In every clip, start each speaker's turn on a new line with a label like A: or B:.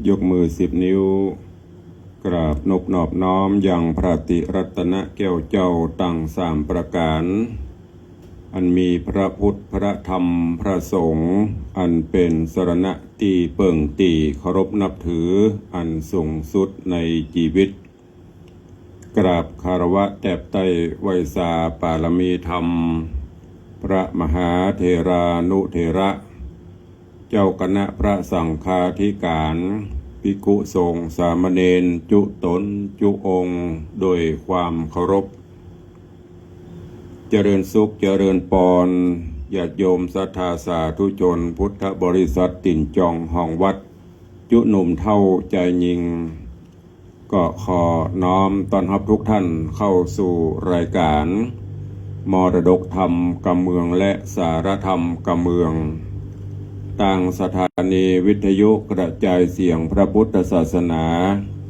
A: ยกมือ10 นิ้วกราบนบนอบน้อมอย่างพระติรัตนแก้วเจ้าตั้ง3 ประการอันมีพระพุทธพระธรรมพระสงฆ์อันเป็นสรณะตีเปิ่งตีเคารพนับถืออันสูงสุดในชีวิตกราบคารวะแตบไต้ไวยสาปารมีธรรมพระมหาเถรานุเถระเจ้าคณะพระสังฆาธิการภิกขุสงฆ์สามเณรจุตนจุองค์โดยความเคารพเจริญสุขเจริญปอนญาติโยมศรัทธาสาธุชนพุทธบริษัทติ่นจองห้องวัดจุหนุ่มเท่าใจยิงก็ขอน้อมต้อนรับทุกท่านเข้าสู่รายการมรดกธรรมกำเมืองและสารธรรมกำเมืองต่างสถานีวิทยุกระจายเสียงพระพุทธศาสนา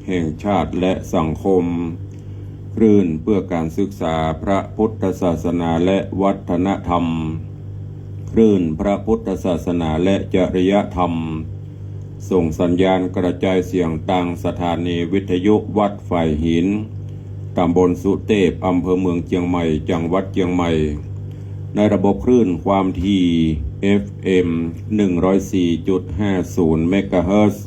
A: แห่งชาติและสังคมคลื่นเพื่อการศึกษาพระพุทธศาสนาและวัฒนธรรมคลื่นพระพุทธศาสนาและจริยธรรมส่งสัญญาณกระจายเสียงต่างสถานีวิทยุวัดฝ่ายหินตำบลสุเทพอำเภอเมืองเชียงใหม่จังหวัดเชียงใหม่ในระบบคลื่นความถี่ FM 104.50 เมกะเฮิรตซ์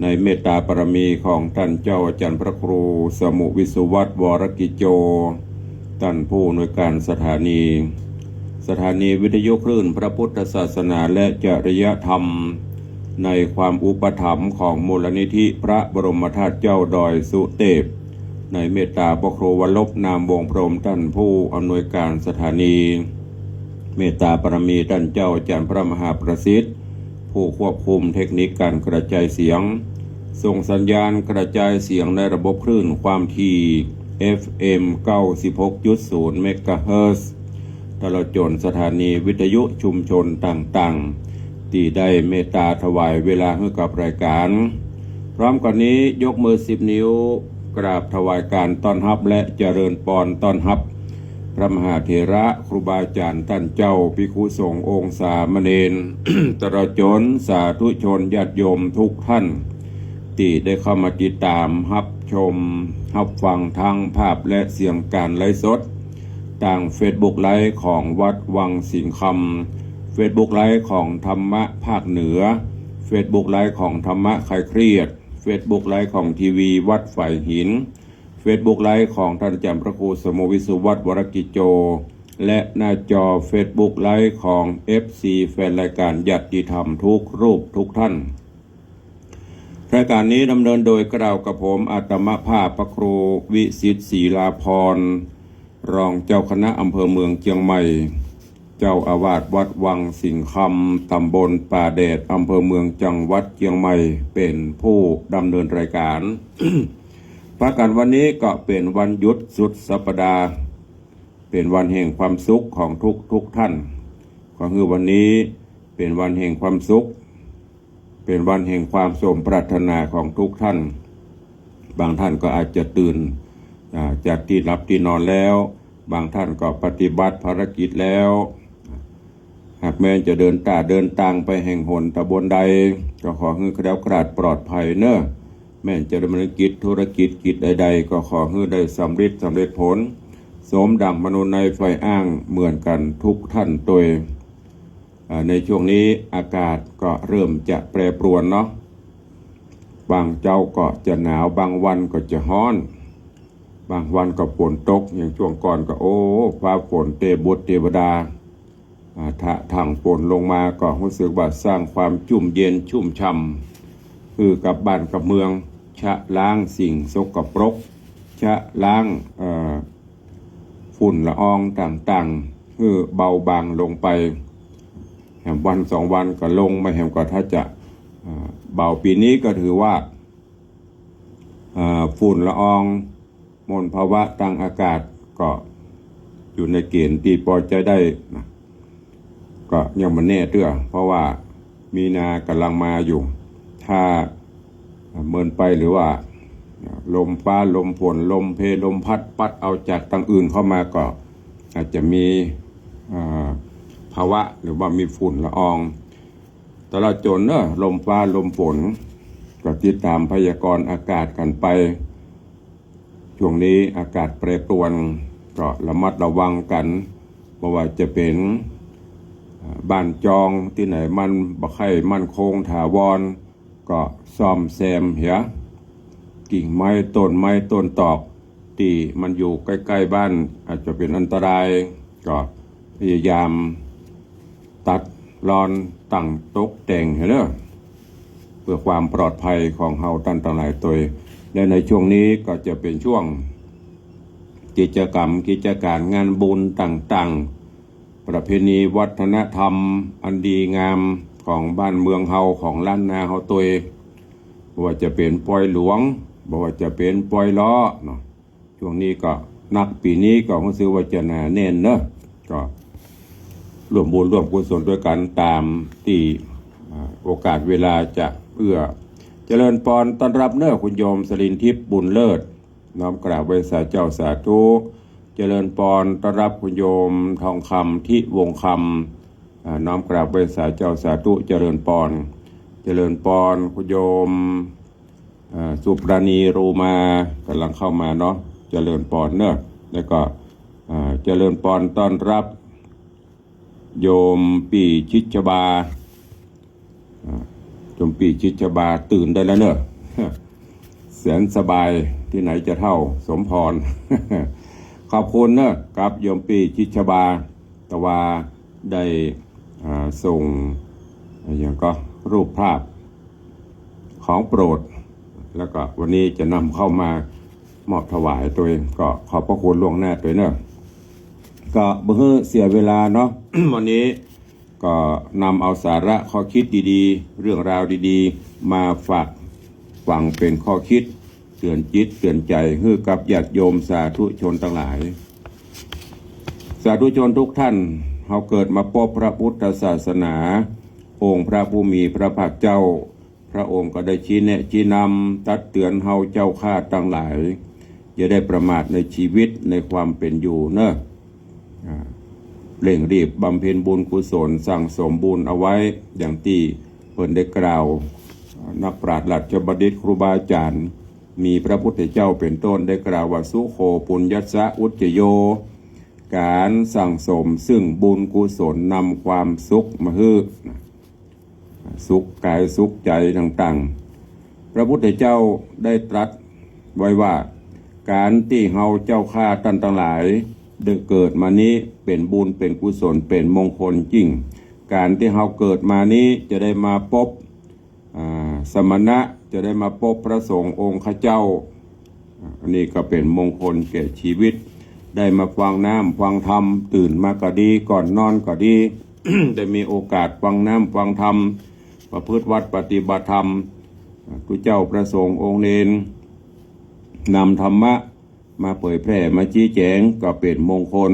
A: ในเมตตาปรมีของท่านเจ้าอาจารย์พระครูสมุวิสุวัตรวรกิจโจท่านผู้อำนวยการสถานีวิทยุคลื่นพระพุทธศาสนาและจริยธรรมในความอุปถัมภ์ของมูลนิธิพระบรมธาตุเจ้าดอยสุเทพในเมตตาพระครูวรลบนามวงพรหมท่านผู้อำนวยการสถานีเมตตาปรมีท่านเจ้าอาจารย์พระมหาประสิทธิ์ผู้ควบคุมเทคนิคการกระจายเสียงส่งสัญญาณกระจายเสียงในระบบคลื่นความถี่ FM 96.0 เมกะเฮิรตซ์ตลอดจนสถานีวิทยุชุมชนต่างๆที่ได้เมตตาถวายเวลาให้กับรายการพร้อมกันนี้ยกมือ10 นิ้วกราบถวายการต้อนรับและเจริญปอนต้อนรับพระมหาเถระครูบาอาจารย์ท่านเจ้าภิกขุสงฆ์องค์สามเณร ตลอดจนสาธุชนญาติโยมทุกท่านที่ได้เข้ามาติดตามรับชมรับฟังทางภาพและเสียงการไลฟ์สดทาง Facebook ไลฟ์ของวัดวังสิงห์คำ Facebook ไลฟ์ของธรรมะภาคเหนือ Facebook ไลฟ์ของธรรมะคลายเครียด Facebook ไลฟ์ของทีวีวัดฝ่ายหิน Facebook ไลฟ์ของท่านอาจารย์พระครูสมุวิสุวัตรวรกิจโจและหน้าจอ Facebook ไลฟ์ของ FC แฟนรายการญาติธรรมทุกรูปทุกท่านรายการนี้ดำเนินโดยกล่าวกับผมอาตมภาพพระครูวิสิทธิ์ศรีลาภรณ์รองเจ้าคณะอำเภอเมืองเชียงใหม่เจ้าอาวาสวัดวังสิงห์คำตำบลป่าแดดอำเภอเมืองจังหวัดเชียงใหม่เป็นผู้ดำเนินรายการ ประการวันนี้ก็เป็นวันหยุดสุดสัปดาห์เป็นวันแห่งความสุขของทุกท่านก็คือวันนี้เป็นวันแห่งความสุขเป็นวันแห่งความสมปรารถนาของทุกท่านบางท่านก็อาจจะตื่นจากที่หลับที่นอนแล้วบางท่านก็ปฏิบัติภารกิจแล้วหากแม้จะเดินทางไปแห่งหนตะบนใดก็ขอให้แคล้วคลาดปลอดภัยเนอะแม้จะดำเนินกิจธุรกิจใดๆก็ขอให้ได้สำเร็จผลสมดังมนุษย์ในไฟอ้างเหมือนกันทุกท่านตัวในช่วงนี้อากาศก็เริ่มจะแปรปรวนเนาะบางเจ้าก็จะหนาวบางวันก็จะร้อนบางวันก็ฝนตกอย่างช่วงก่อนก็ฟ้าฝนเทวดาทางฝนลงมาก็รู้สึกว่าสร้างความชุ่มเย็นชุ่มฉ่ำคือกับบ้านกับเมืองชะล้างสิ่งสกปรกชะล้างฝุ่นละอองต่างๆคือเบาบางลงไปแห่งวัน2 วันก็ลงไม่แห่งก็ถ้าจะเบาปีนี้ก็ถือว่าฝุ่นละอองมลภาวะทางอากาศก็อยู่ในเกณฑ์ที่พอใจได้นะก็ยังไม่แน่เตื้อเพราะว่ามีนากำลังมาอยู่ถ้าเมินไปหรือว่าลมฟ้าลมฝนลมเพลมพัดเอาจากทางอื่นเข้ามาก็อาจจะมีภาวะหรือว่ามีฝุ่นละอองตลอดจนลมฟ้าลมฝน ก็ติดตามพยากรณ์อากาศกันไปช่วงนี้อากาศแปรปรวนก็ระมัดระวังกันเพราะว่าจะเป็นบ้านจองที่ไหนมันบ่ค่อยมั่นคงถาวรก็ซ่อมแซมเหียกิ่งไม้ต้นตอกที่มันอยู่ใกล้ๆบ้านอาจจะเป็นอันตรายก็พยายามตัดรอนตั้งตกแต่งเด้อเพื่อความปลอดภัยของเฮาท่านทั้งหลายตัวและในช่วงนี้ก็จะเป็นช่วงกิจการงานบุญต่างๆประเพณีวัฒนธรรมอันดีงามของบ้านเมืองเฮาของล้านนาเฮาตัวว่าจะเป็นปอยหลวงบ่ว่าจะเป็นปอยล้อเนาะช่วงนี้ก็นักปีนี้ก็รู้สึกว่าจะหนาแน่นเนอะก็ร่วมบุญร่วมกุศลด้วยกันตามที่โอกาสเวลาจะเอื้อเจริญพรต้อนรับเนอะคุณโยมสรินทิพย์บุญเลิศน้อมกราบไหว้สาเจ้าสาธุเจริญพรต้อนรับคุณโยมทองคำที่วงคำน้อมกราบไหว้สาเจ้าสาธุเจริญพรคุณโยมสุปราณีรูมากำลังเข้ามาเนาะเจริญพรเนอะแล้วก็เจริญพรต้อนรับโยมปีชิชบาโยมปีชิชบาตื่นได้แล้วเนอะแสนสบายที่ไหนจะเท่าสมพร ขอบคุณเนอะกับโยมปีชิชบาแต่ว่าได้ส่งอย่างก็รูปภาพของโปรดแล้วก็วันนี้จะนำเข้ามามอบถวายตัวเองก็ขอบพระคุณล่วงหน้าตัวเนอะก็เบื่อเสียเวลาเนาะ วันนี้ก็นำเอาสาระข้อคิดดีๆเรื่องราวดีๆมาฝากฟังเป็นข้อคิดเตือนจิตเตือนใจให้กับญาติโยมสาธุชนทั้งหลายสาธุชนทุกท่านเราเกิดมาพบพระพุทธศาสนาองค์พระผู้มีพระภาคเจ้าพระองค์ก็ได้ชี้แนะชี้นำตักเตือนเฮาเจ้าข้าทั้งหลายอย่าได้ประมาทในชีวิตในความเป็นอยู่เนอะเร่งรีบบำเพ็ญบุญกุศลสั่งสมบุญเอาไว้อย่างที่เพิ่นได้กล่าวนักปราชญ์ราชบัณฑิตครูบาอาจารย์มีพระพุทธเจ้าเป็นต้นได้กล่าวว่าสุโขปุญญัสสะอุจจโยการสั่งสมซึ่งบุญกุศลนำความสุขมาให้สุขกายสุขใจต่างๆพระพุทธเจ้าได้ตรัสไว้ว่าการที่เฮาเจ้าข้าท่านทั้งหลายได้เกิดมานี้เป็นบุญเป็นกุศลเป็นมงคลจริงการที่เฮาเกิดมานี้จะได้มาพบสมณะจะได้มาพบพระสงฆ์องค์ข้าเจ้าอันนี้ก็เป็นมงคลแก่ชีวิตได้มาฟังน้ำฟังธรรมตื่นมาก็ดีก่อนนอนก็ดี ได้มีโอกาสฟังน้ำฟังธรรมประพฤติวัดปฏิบัติธรรมพระเจ้าพระสงฆ์องค์เนรนำธรรมะมาเผยแพร่มาชี้แจงก็เป็นมงคล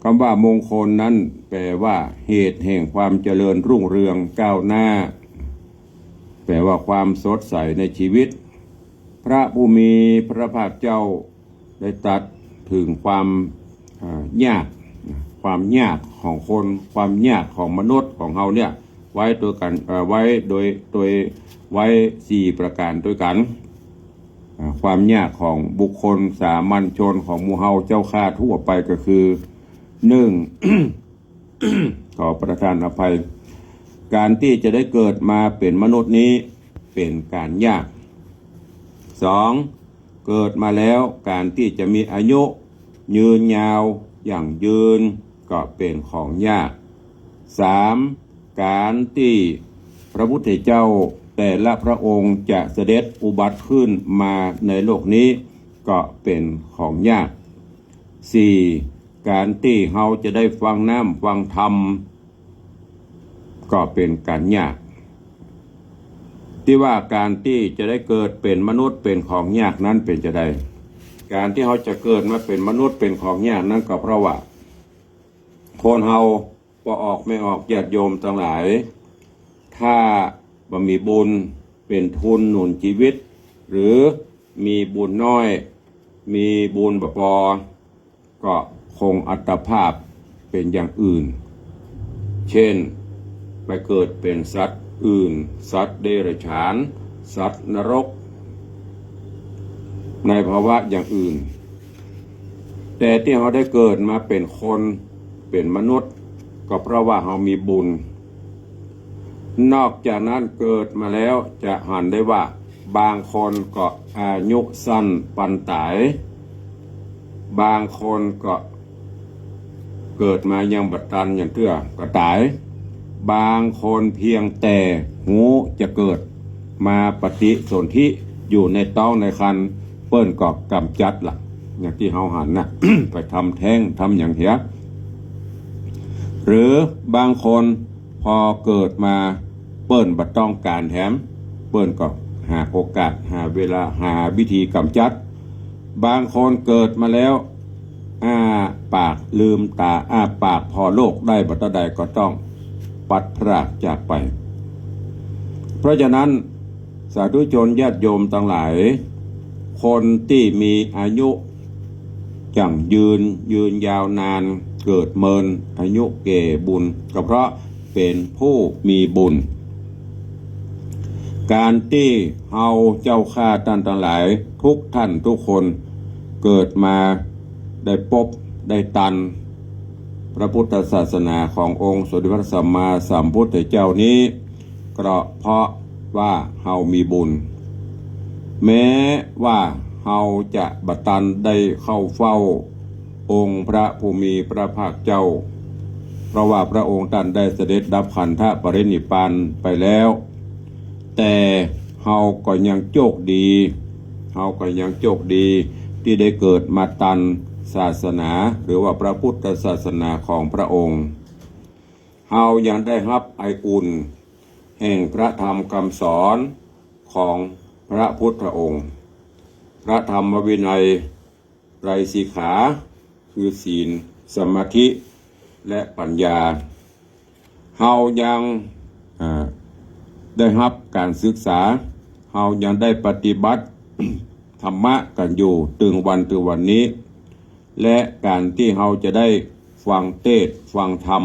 A: คำว่ามงคลนั้นแปลว่าเหตุแห่งความเจริญรุ่งเรืองก้าวหน้าแปลว่าความสดใสในชีวิตพระผู้มีพระภาคเจ้าได้ตรัสถึงความยากของคนความยากของมนุษย์ของเฮาเนี่ยไว้ตัวกันไว้โดยไว้4ประการด้วยกันความยากของบุคคลสามัญชนของหมู่เฮาเจ้าข้าทั่วไปก็คือ1 ขอประทานอภัยการที่จะได้เกิดมาเป็นมนุษย์นี้เป็นการยาก 2. เกิดมาแล้วการที่จะมีอายุยืนยาวอย่างยืนก็เป็นของยาก 3. การที่พระพุทธเจ้าแต่ละพระองค์จะเสด็จอุบัติขึ้นมาในโลกนี้ก็เป็นของยาก 4. การที่เราจะได้ฟังน้ำฟังธรรมก็เป็นการยากที่ว่าการที่จะได้เกิดเป็นมนุษย์เป็นของยากนั้นเป็นจะได้การที่เราจะเกิดมาเป็นมนุษย์เป็นของยากนั้นก็เพราะว่าคนเราพอออกไม่ออกญาติโยมทั้งหลายถ้าบ่มีบุญเป็นทุนหนุนชีวิตหรือมีบุญน้อยมีบุญบ่พอก็คงอัตภาพเป็นอย่างอื่นเช่นไปเกิดเป็นสัตว์อื่นสัตว์เดรัจฉาน สัตว์นรกในภาวะอย่างอื่นแต่ที่เราได้เกิดมาเป็นคนเป็นมนุษย์ก็เพราะว่าเรามีบุญนอกจากนั้นเกิดมาแล้วจะหันได้ว่าบางคนก็อายุสั้นปันตายบางคนก็เกิดมายังบัดตันอย่างเตื้อก็ตายบางคนเพียงแต่หูจะเกิดมาปฏิสนธิอยู่ในท้องในครรภ์เปิ้นก็กำจัดล่ะอย่างที่เฮาหันนะ ไปทำแท้งทำอย่างเหี้ยหรือบางคนพอเกิดมาเปิ้นบ่ต้องการแถมเปิ้นก็หาโอกาสหาเวลาหาวิธีกำจัดบางคนเกิดมาแล้วปากลืมตาปากพอโลกได้บัดใดก็ต้องปัดพรากจากไปเพราะฉะนั้นสาธุชนญาติโยมทั้งหลายคนที่มีอายุจังยืนยาวนานเกิดเมินอายุเก่บุญก็เพราะเป็นผู้มีบุญการที่เฮาเจ้าข้าท่านทั้งหลายทุกท่านทุกคนเกิดมาได้พบได้ตันพระพุทธศาสนาขององค์สมเด็จพระสัมมาสัมพุทธเจ้านี้ก็เพราะว่าเฮามีบุญแม้ว่าเฮาจะบัดตันได้เข้าเฝ้าองค์พระผู้มีพระภาคเจ้าเพราะว่าพระองค์ท่านได้เสด็จดับขันธปรินิพพานไปแล้วแต่เฮาก็ยังโชคดีที่ได้เกิดมาตันศาสนาหรือว่าพระพุทธศาสนาของพระองค์เฮายังได้รับไออุ่นแห่งพระธรรมคำสอนของพระพุทธองค์พระธรรมวินัยไตรสิกขาคือศีลสมาธิและปัญญาเฮายังได้รับการศึกษาเฮายังได้ปฏิบัติ ธรรมะกันอยู่ถึงวันนี้และการที่เฮาจะได้ฟังเทศน์ฟังธรรม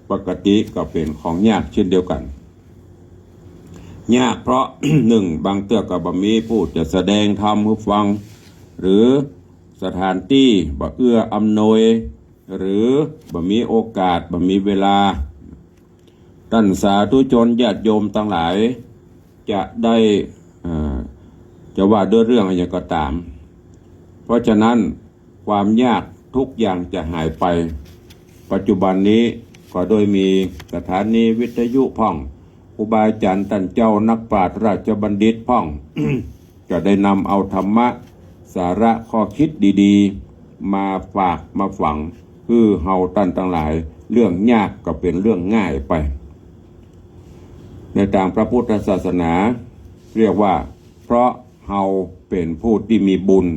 A: ปกติก็เป็นของยากเช่นเดียวกันยากเพราะ หนึ่งบางเทื่อก็บ่มีผู้จะแสดงธรรมให้ฟังหรือสถานที่บ่เอื้ออำนวยหรือบ่มีโอกาสบ่มีเวลาท่านสาธุชนญาติโยมทั้งหลายจะได้จะว่าด้วยเรื่องอะไรก็ตามเพราะฉะนั้นความยากทุกอย่างจะหายไปปัจจุบันนี้ก็โดยมีสถานีวิทยุพ่องครูบาอาจารย์ท่านเจ้านักปราชญ์ราชบัณฑิตพ่อง จะได้นำเอาธรรมะสาระข้อคิดดีๆมาฝากมาฝังคือเฮาท่านทั้งหลายเรื่องยากก็เป็นเรื่องง่ายไปในทางพระพุทธศาสนาเรียกว่าเพราะเฮาเป็นผู้ที่มีบุญ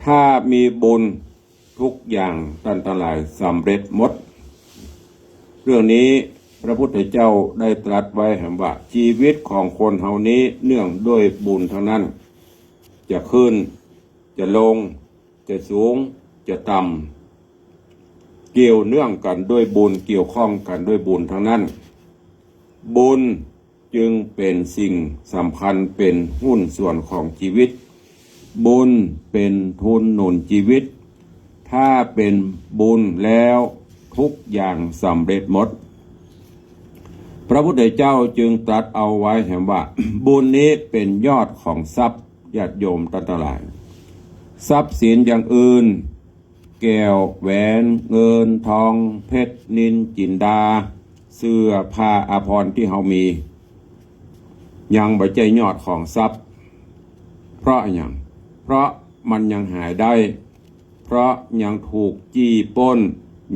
A: ถ้ามีบุญทุกอย่างท่านทั้งหลายสำเร็จหมดเรื่องนี้พระพุทธเจ้าได้ตรัสไว้ว่าชีวิตของคนเฮานี้เนื่องด้วยบุญทั้งนั้นจะขึ้นจะลงจะสูงจะต่ำเกี่ยวเนื่องกันด้วยบุญเกี่ยวข้องกันด้วยบุญทั้งนั้นบุญจึงเป็นสิ่งสำคัญเป็นหุ้นส่วนของชีวิตบุญเป็นทุนหนุนชีวิตถ้าเป็นบุญแล้วทุกอย่างสำเร็จหมดพระพุทธเจ้าจึงตรัสเอาไว้ว่า บุญนี้เป็นยอดของทรัพย์ญาติโยมทั้งหลายทรัพย์สินอย่างอื่นแก้วแหวนเงินทองเพชรนิลจินดาเสื้อผ้าอาภรณ์ที่เฮามียังบ่ใช่ยอดของทรัพย์เพราะอย่างเพราะมันยังหายได้เพราะยังถูกจี้ปล้น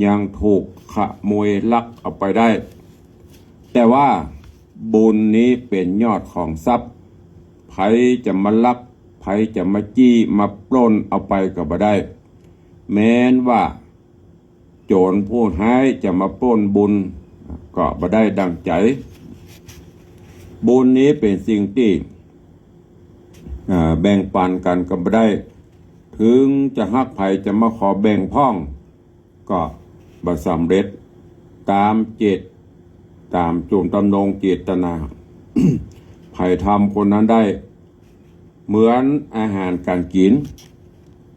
A: ยังถูกขโมยลักเอาไปได้แต่ว่าบุญนี้เป็นยอดของทรัพย์ไผจะมาลักไผจะมาจี้มาปล้นเอาไปก็บ่ได้แม้นว่าโจรผู้ร้ายจะมาปล้นบุญก็บ่ได้ดังใจบุญนี้เป็นสิ่งที่แบ่งปันกันก็บ่ได้ถึงจะฮักไผจะมาขอแบ่งพ้องก็บ่สำเร็จตามเจตตามจุ่มตำนงเจตนา เพ ไผ่ทำคนนั้นได้เหมือนอาหารการกิน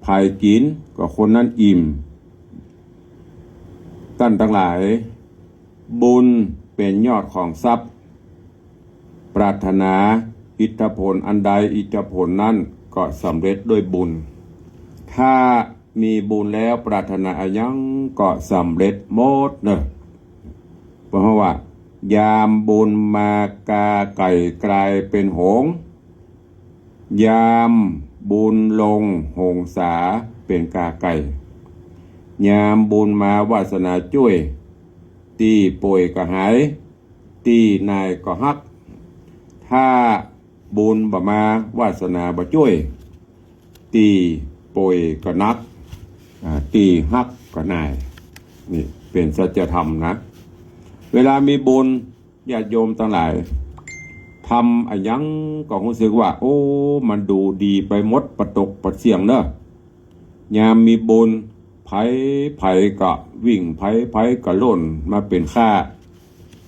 A: ไผ่กินก็คนนั้นอิ่มท่านทั้งหลายบุญเป็นยอดของทรัพย์ปรารถนาอิทธิผลอันใดอิทธิผลนั้นก็สำเร็จด้วยบุญถ้ามีบุญแล้วปรารถนาอะไรยังก็สำเร็จหมดเนอะเพราะว่ายามบุญมากาไก่กลายเป็นหงส์ยามบุญลงหงสาเป็นกาไก่ยามบุญมาวาสนาช่วยตีป่วยก็หายตีนายก็ฮักถ้าบุญบ่มาวาสนาบ่ช่วยตีป่วยก็นักตีฮักก็นายนี่เป็นสัจธรรมนะเวลามีบุญญาติโยมทั้งหลายทำอะไรยังก็รู้สึกว่าโอ้มันดูดีไปหมดประตกประเสียงเนอะยามมีบุญไผ่ก็วิ่งไผ่ก็ล่นมาเป็นข้า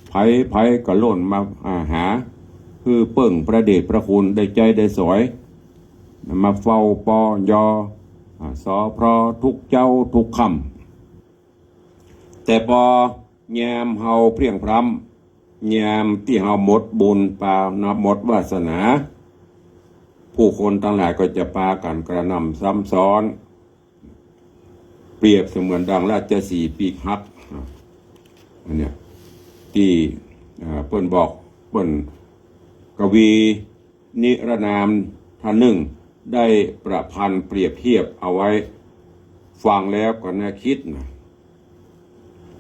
A: ไผ่ก็ล่นมาหาคือเบิ่งประเดชพระคุณได้ใจได้สวยมาเฝ้าปอยสอพรทุกเจ้าทุกคำแต่พอยามเฮาเพียงพร้ำยามที่เฮาหมดบุญปานับหมดวาสนาผู้คนทั้งหลายก็จะปากันกระนำซ้ำซ้อนเปรียบเสมือนดังราชสีห์ปีกหักอันเนี้ยที่เปิ้นบอกเปิ้นกวีนิรนามท่านหนึ่งได้ประพันธ์เปรียบเทียบเอาไว้ฟังแล้วก็น่าคิดนะ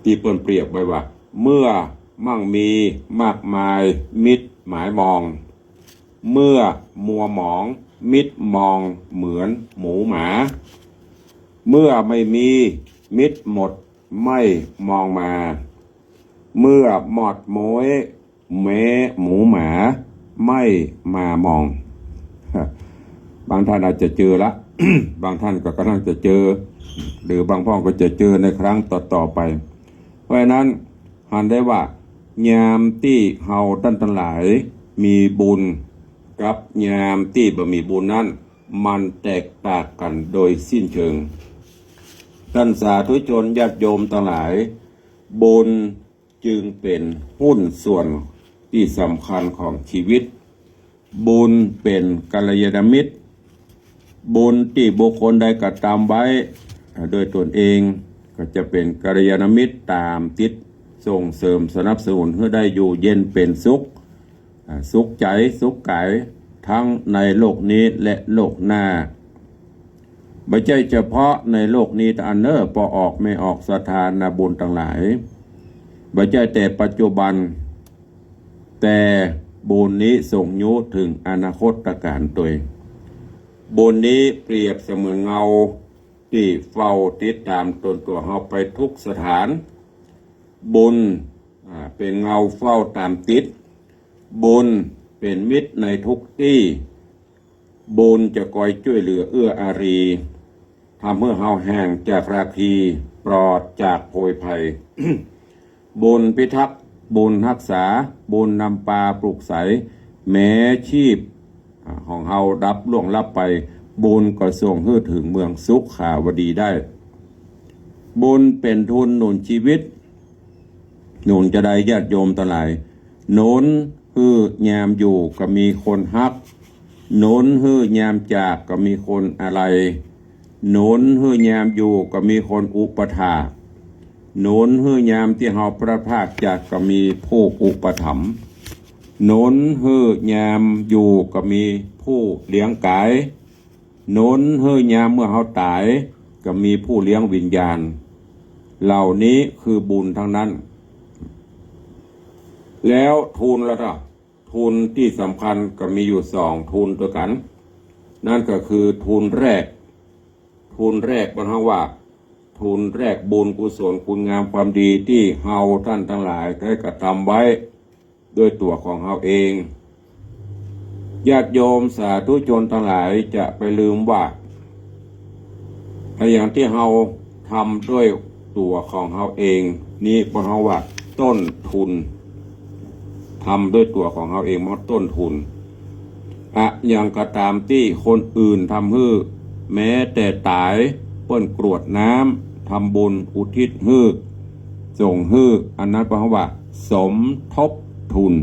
A: ที่เปิ้นเปรียบไว้ว่าเมื่อมั่งมีมากมายมิตรหมายมองเมื่อมัวหมองมิตรมองเหมือนหมูหมาเมื่อไม่มีมิตรหมดไม่มองมาเมื่อหมดโมยแม้หมูหมาไม่มามองบางท่านอาจจะเจอละ บางท่านก็กำลังจะเจอหรือบางพ่อก็จะเจอในครั้งต่อไปเพราะฉะนั้นหันได้ว่ายามที่เฮาท่านทั้งหลายมีบุญกับยามที่บ่มีบุญนั้นมันแตกต่างกันโดยสิ้นเชิงท่านสาธุชนญาติโยมทั้งหลายบุญจึงเป็นหุ้นส่วนที่สำคัญของชีวิตบุญเป็นกัลยาณมิตรบุญที่บุคคลใดกระทำไว้โดยตนเองก็จะเป็นกัลยาณมิตรตามติดส่งเสริมสนับสนุนให้ได้อยู่เย็นเป็นสุขสุขใจสุขกายทั้งในโลกนี้และโลกหน้าไม่ใช่เฉพาะในโลกนี้แต่อันเนอร์พอออกไม่ออกสถานบุญทั้งหลายไม่ใช่แต่ปัจจุบันแต่บุญนี้ส่งยุถึงอนาคตการตัวบุญนี้เปรียบเสมือนเงาที่เฝ้าติดตามตนตัวเราไปทุกสถานบุญเป็นเงาเฝ้าตามติดบุญเป็นมิตรในทุกที่บุญจะคอยช่วยเหลือเอื้ออารีทำให้เฮาแห่งจากราคีปลอดจากโพยภัย บุญพิทักษ์บุญรักษาบุญนำปลาปลูกใสแม้ชีพของเฮาดับล่วงลับไปบุญก็ส่งให้ถึงเมืองสุขขาวดีได้บุญเป็นทุนหนุนชีวิตหนุนจะได้ญาติโยมทั้งหลายหนุนคือยามอยู่ก็มีคนฮักหนุนคือยามจากก็มีคนอะไรหนุนคือยามอยู่ก็มีคนอุปถากหนุนคือยามที่เฮาประพากจากก็มีผู้อุปถัมภ์หนุนคือยามอยู่ก็มีผู้เลี้ยงกายหนุนคือยามเมื่อเฮาตายก็มีผู้เลี้ยงวิญญาณเหล่านี้คือบุญทั้งนั้นแล้วทุนละครับทุนที่สำคัญก็มีอยู่2ทุนด้วยกันนั่นก็คือทุนแรกบรรทว่าทุนแรกบุญกุศลคุณงามความดีที่เฮาท่านทั้งหลายได้กระทำไว้ด้วยตัวของเฮาเองญาติโยมสาธุชนทั้งหลายจะไปลืมว่าอย่างที่เฮาทำด้วยตัวของเฮาเองนี่บรรทว่าต้นทุนทำด้วยตัวของเฮาเองมันต้นทุน อะยังก็ตามที่คนอื่นทำฮื้อแม้แต่ตายเปิ้นกรวดน้ำทำบุญอุทิศฮื้อส่งฮื้ออันนั้นก็ว่าสมทบทุน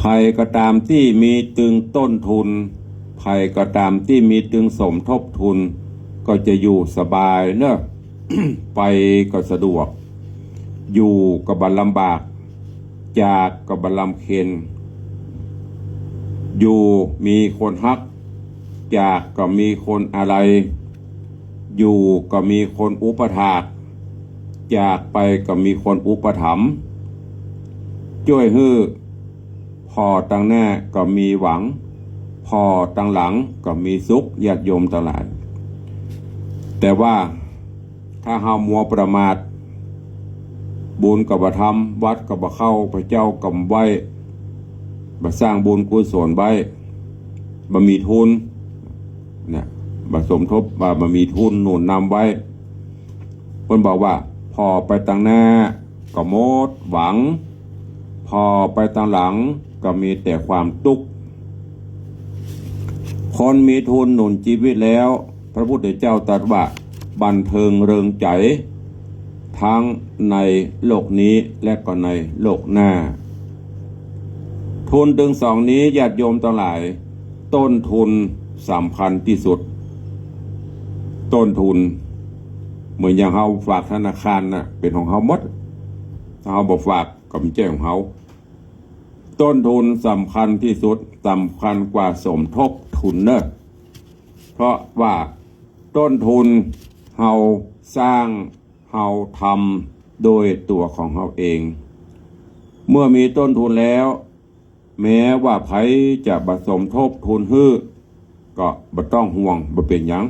A: ภัยก็ตามที่มีตึงต้นทุนภัยก็ตามที่มีตึงสมทบทุนก็จะอยู่สบายเนอะ ไปก็สะดวกอยู่ก็บ่ลำบากจากก็บ่ลำเค็ญอยู่มีคนฮักจากก็มีคนอะไรอยู่ก็มีคนอุปถากจากไปก็มีคนอุปถัมภ์ช่วยฮื้อพอตั้งหน้าก็มีหวังพอตั้งหลังก็มีสุขญาติโยมทั้งหลายแต่ว่าถ้าเฮามัวประมาทบุญก็บ่ทำวัดก็บ่เข้าพระเจ้าก็บ่ไหว้บ่สร้างบุญกุศลไว้บ่มีทุนเนี่ยบ่สมทบบ่มีทุนหนุนนำไว้เพิ่นบอกว่าพอไปตั้งหน้าก็หมดหวังพอไปตั้งหลังก็มีแต่ความทุกข์คนมีทุนหนุนชีวิตแล้วพระพุทธเจ้าตรัสว่าบันเทิงเริงใจทั้งในโลกนี้และก็ในโลกหน้าทุนถึงสองนี้ญาติโยมทั้งหลายต้นทุนสำคัญที่สุดต้นทุนเหมือนอย่างเฮาฝากธนาคารน่ะเป็นของเฮาหมดถ้าเฮาบ่ฝากก็เป็นเจ้าของเฮาต้นทุนสำคัญที่สุดสำคัญกว่าสมทบทุนเนอะเพราะว่าต้นทุนเฮาสร้างเฮาทำโดยตัวของเฮาเองเมื่อมีต้นทุนแล้วแม้ว่าไผจะบ่สมทบทุนฮื้อก็บ่ต้องห่วงบ่เป็นหยัง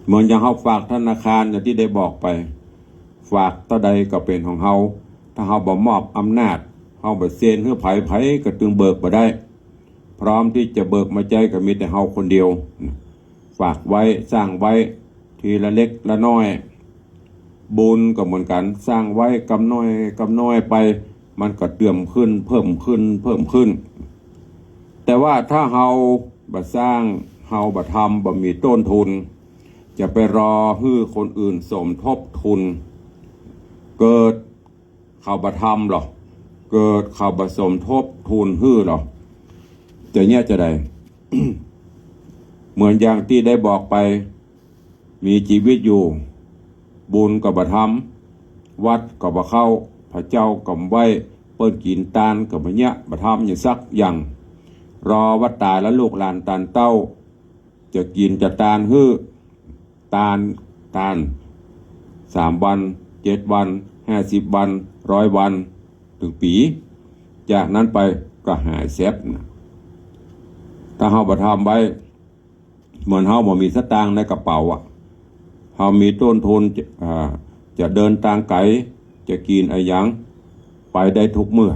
A: เหมือนอย่างเฮาฝากธนาคารอย่างที่ได้บอกไปฝากเท่าใดก็เป็นของเฮาถ้าเฮาบ่มอบอำนาจเฮาบ่เซ็นให้ไผก็ตึงเบิกบ่ได้พร้อมที่จะเบิกมาใจก็มีแต่เฮาคนเดียวฝากไว้สร้างไว้ทีละเล็กละน้อยบุญก็เหมือนกันสร้างไว้กำน้อยไปมันก็เติมขึ้นเพิ่มขึ้นแต่ว่าถ้าเฮาบ่สร้างเฮาบ่ทำบ่มีต้นทุนจะไปรอให้คนอื่นสมทบทุนเกิดเขาบ่ทำหรอเกิดเขาบ่สมทบทุนฮื้อหรอจะเนี่ยจะได้ เหมือนอย่างที่ได้บอกไปมีชีวิตอยู่บุญก็บ่ทำวัดก็บ่เข้าพระเจ้าก็บ่ไหว้เปิ้นกินตานก็บ่เนี่ยบ่ทำอย่างสักอย่างรอวัดตายแล้วลูกหลานตานเต้าจะกินจะตานฮื้อตาน3 วัน7 วัน50 วัน100 วันถึงปีจากนั้นไปก็หายแซ่บนะถ้าเฮาบ่ทำไว้เหมือนเฮาบ่มีสตางค์ในกระเป๋าเฮามีต้นทุนจะเดินทางไกลจะกินอะไรหยังไปได้ทุกเมื่อ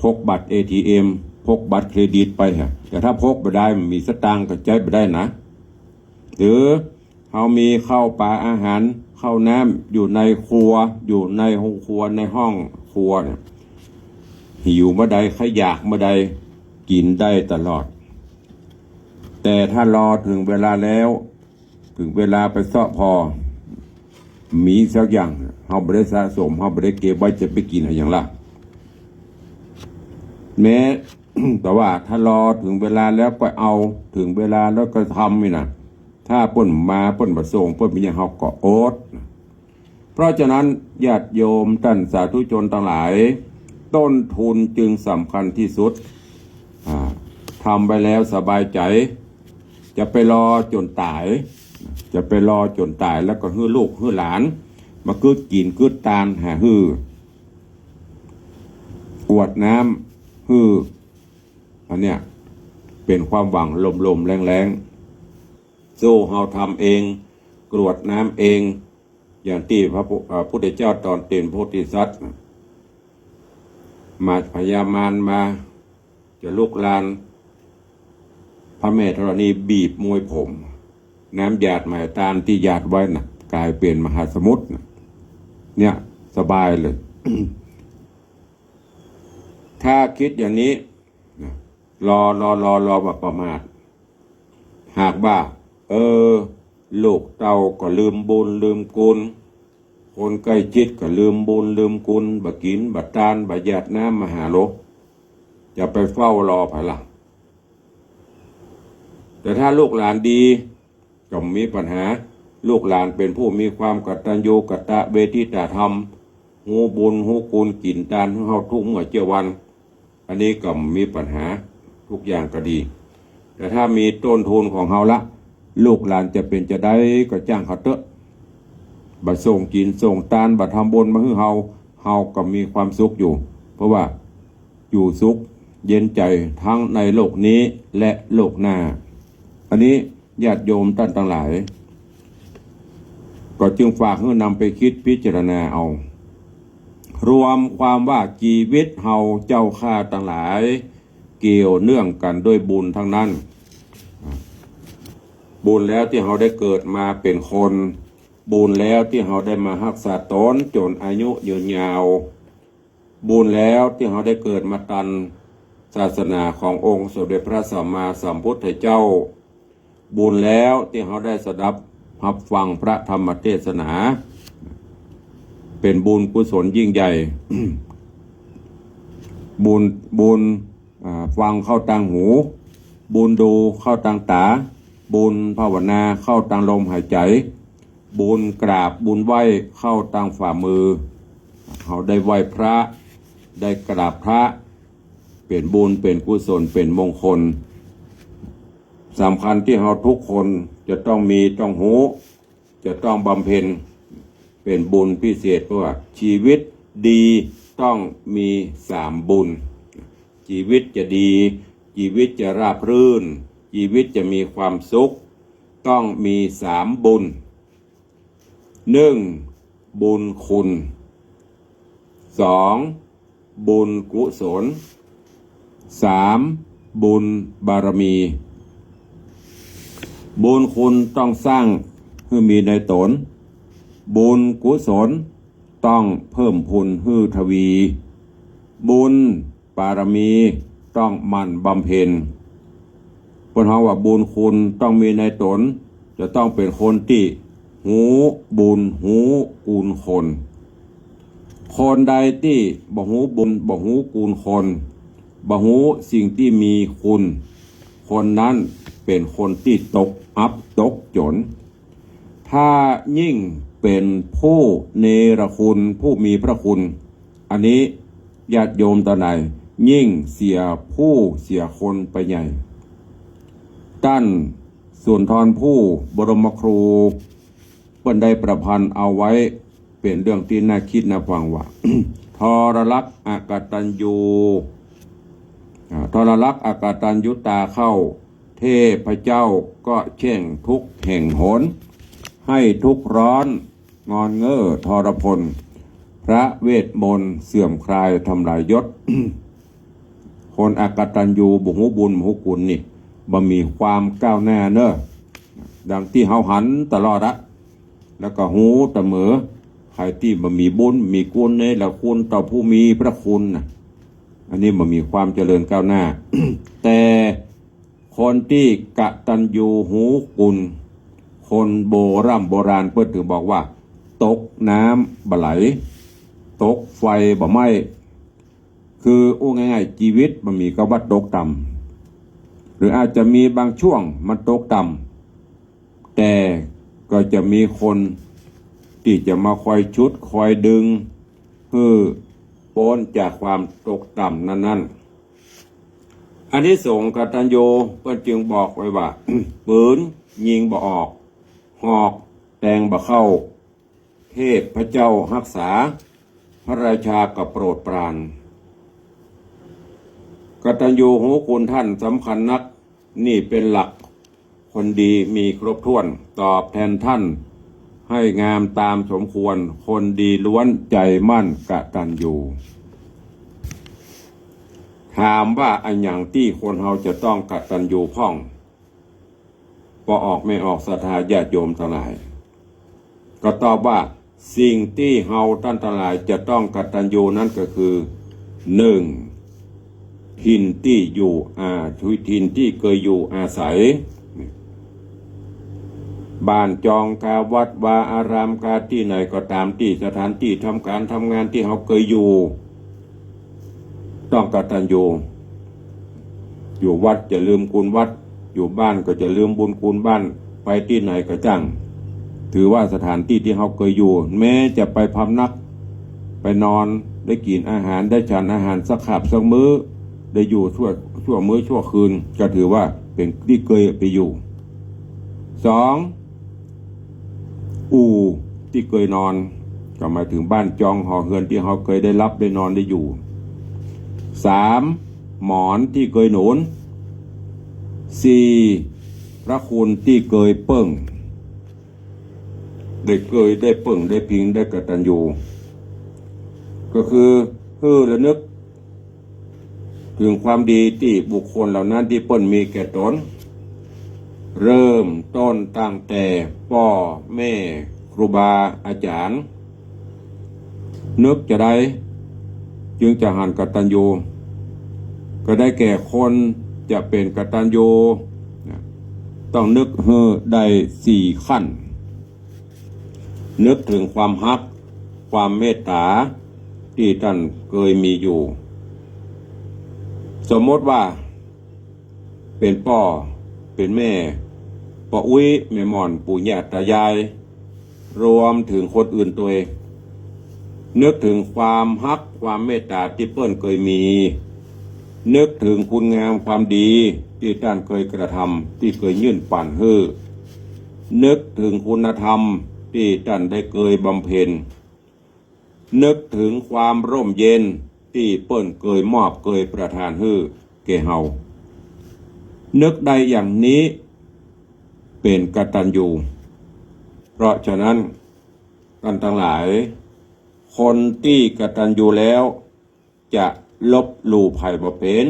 A: พกบัตร ATM พกบัตรเครดิตไปฮะแต่ถ้าพกบ่ได้มันมีสตางค์ก็ใช้บ่ได้นะหรือเฮามีข้าวปลาอาหารข้าวน้ำอยู่ในครัวอยู่ในห้องครัวในห้องครัวเนี่ยหิวเมื่อใดใครอยากเมื่อใดกินได้ตลอดแต่ถ้ารอถึงเวลาแล้วถึงเวลาไปเสาะพอมีสักอย่างเฮาบ่ได้สะสมเฮาบ่ได้เก็บไว้จะไปกินอะไรอย่างละแม้ แต่ว่าถ้ารอถึงเวลาแล้วก็เอาถึงเวลาแล้วก็ทำนี่นะถ้าเปิ้นมาเปิ้นบ่ส่งเปิ้นมีหยังเฮาก็อดเพราะฉะนั้นญาติโยมท่านสาธุชนทั้งหลายต้นทุนจึงสำคัญที่สุดทำไปแล้วสบายใจจะไปรอจนตายแล้วก็ฮื้อลูกฮื้อหลานมากินกินตานหาฮื้ออวดน้ำฮื้ออันเนี้ยเป็นความหวังลมๆแรงๆสู้เฮาทำเองกรวดน้ำเองอย่างที่พระพุทธเจ้าตอนเป็นโพธิสัตว์มาพญามารมาจะลุกลานพระแม่ธรณีบีบมวยผมน้ำหยาดหมายตามที่หยาดไว้น่ะกลายเป็นมหาสมุทรเนี่ยสบายเลย ถ้าคิดอย่างนี้รอแบบประมาทหากว่าลูกเต้าก็ลืมบุญลืมกุลคนใกล้ชิดก็ลืมบุญลืมกุลบ่กินบ่ทานบ่หยาดน้ำมหาโลกจะไปเฝ้ารอภายหลังแต่ถ้าลูกหลานดีก็มีปัญหาลูกหลานเป็นผู้มีความกตัญญูกตเวทิตาธรรมหูบุญหูกุลกินทานเฮาทุกเมื่อเจ้าวันอันนี้ก็มีปัญหาทุกอย่างก็ดีแต่ถ้ามีต้นทุนของเฮาละลูกหลานจะเป็นจะได้ก็จ้างเขาเถอะบ่ส่งกินส่งทานบ่ทำบุญมาให้เฮาก็มีความสุขอยู่เพราะว่าอยู่สุขเย็นใจทั้งในโลกนี้และโลกหน้าอันนี้ญาติโยมท่านทั้งหลายก็จึงฝากให้นำไปคิดพิจารณาเอารวมความว่าชีวิตเฮาเจ้าข้าทั้งหลายเกี่ยวเนื่องกันด้วยบุญทั้งนั้นบุญแล้วที่เฮาได้เกิดมาเป็นคนบุญแล้วที่เฮาได้มารักษาตนจนอายุยืนยาวบุญแล้วที่เฮาได้เกิดมาตันศาสนาขององค์สมเด็จพระสัมมาสัมพุทธเจ้าบุญแล้วที่เฮาได้สดับรับฟังพระธรรมเทศนาเป็นบุญกุศลยิ่งใหญ่ บุญฟังเข้าทางหูบุญดูเข้าทางตาบุญภาวนาเข้าทางลมหายใจบุญกราบบุญไหว้เข้าทางฝ่ามือเขาได้ไหว้พระได้กราบพระเป็นบุญเป็นกุศลเป็นมงคลสำคัญที่เราทุกคนจะต้องมีต้องหูจะต้องบำเพ็ญเป็นบุญพิเศษเพราะว่าชีวิตดีต้องมี3บุญชีวิตจะดีชีวิตจะราบรื่นชีวิตจะมีความสุขต้องมี3บุญ1บุญคุณ2บุญกุศล3บุญบารมีบุญคุณต้องสร้างให้มีในตนบุญกุศลต้องเพิ่มพูนให้ทวีบุญบารมีต้องมั่นบำเพ็ญเพราะว่าบุญคุณต้องมีในตนจะต้องเป็นคนที่หูบุญหูกุลคนคนใดที่บ่หูบุญบ่หูกุลคนบ่หูสิ่งที่มีคุณคนนั้นเป็นคนที่ตกอับตกจนถ้ายิ่งเป็นผู้เนรคุณผู้มีพระคุณอันนี้ญาติโยมตาไหนยิ่งเสียผู้เสียคนไปใหญ่ท่านสุนทรภู่บรมครูเพิ่นได้ประพันธ์เอาไว้เป็นเรื่องที่น่าคิดน่าฟังว่า ทรลักษณ์อกตัญญูทรลักษณ์อกตัญญูตาเข้าเทพเจ้าก็แช่งทุกแห่งหนให้ทุกร้อนงอนเง่อทรพลพระเวทมนต์เสื่อมคลายทำลายยศ คนอกตัญญูบุหูบุญบุหูกุลนี่บ่มีความก้าวหน้าเนอะดังที่เฮาหันตลอดละแล้วก็หูเสมอใครที่บ่มีบุญมีกุลเนี่ยละคุณต่อผู้มีพระคุณนะอันนี้บ่มีความเจริญก้าวหน้า แต่คนที่กตัญญูหูกุลคนโบราณเพิ่นถึงบอกว่าตกน้ำบ่ไหลตกไฟบ่ไหม้คือง่ายๆชีวิตมันมีกวัฏตกต่ำหรืออาจจะมีบางช่วงมันตกต่ำแต่ก็จะมีคนที่จะมาคอยชุดคอยดึงเพื่อพ้นจากความตกต่ำนั้นอันที่สงกตัญญูเพิ่นจึงบอกไว้ว่า ปืนยิงบ่ออกหอกแทงบ่เข้าเทพพระเจ้ารักษาพระราชาก็โปรดปรานกตัญญูหูคุณท่านสำคัญนักนี่เป็นหลักคนดีมีครบถ้วนตอบแทนท่านให้งามตามสมควรคนดีล้วนใจมั่นกตัญญูถามว่าอันอย่างที่คนเราจะต้องกตัญญูพ่องก็ออกไม่ออกศรัทธาญาติโยมทั้งหลายก็ตอบว่าสิ่งที่เราท่านทั้งหลายจะต้องกตัญญูนั้นก็คือ1 ถิ่นที่อยู่ถิ่นที่เคยอยู่อาศัยบ้านจองกาวัดวาอารามกาที่ไหนก็ตามที่สถานที่ทำการทำงานที่เขาเคยอยู่ต้องกตัญญูอยู่วัดจะลืมคุณวัดอยู่บ้านก็จะลืมบุญคุณบ้านไปที่ไหนก็จังถือว่าสถานที่ที่เขาเคยอยู่แม้จะไปพำนักไปนอนได้กินอาหารได้ฉันอาหารสักขับสักมื้อได้อยู่ชั่วมื้อชั่วคืนก็ถือว่าเป็นที่เคยไปอยู่สองอู่ที่เคยนอนก็หมายถึงบ้านจองหอเฮือนที่เขาเคยได้รับได้นอนได้อยู่สามหมอนที่เคยหนุนสี่พระคุณที่เคยเปิ้งได้เคยได้เปิ้งได้พิงได้กตัญญูก็คือระลึกถึงความดีที่บุคคลเหล่านั้นที่เปิ้นมีแก่ตนเริ่มต้นตั้งแต่พ่อแม่ครูบาอาจารย์นึกจะได้จึงจะหันกตัญญูก็ได้แก่คนจะเป็นกตัญญูต้องนึกได้4 ขั้นนึกถึงความฮักความเมตตาที่ท่านเคยมีอยู่สมมติว่าเป็นพ่อเป็นแม่ป้าอุ้ยแม่หม่อนปู่ย่าตายายรวมถึงคนอื่นตัวเองนึกถึงความฮักความเมตตาที่เปิ้นเคยมีนึกถึงคุณงามความดีที่ท่านเคยกระทำที่เคยยื่นปั่นนึกถึงคุณธรรมที่ท่านได้เคยบำเพ็ญนึกถึงความร่มเย็นที่เปิ้นเคยมอบเคยประทานแก่เฮานึกได้อย่างนี้เป็นกตัญญูเพราะฉะนั้นท่านทั้งหลายคนที่กตัญญูแล้วจะลบหลู่ภัยบ่เป็น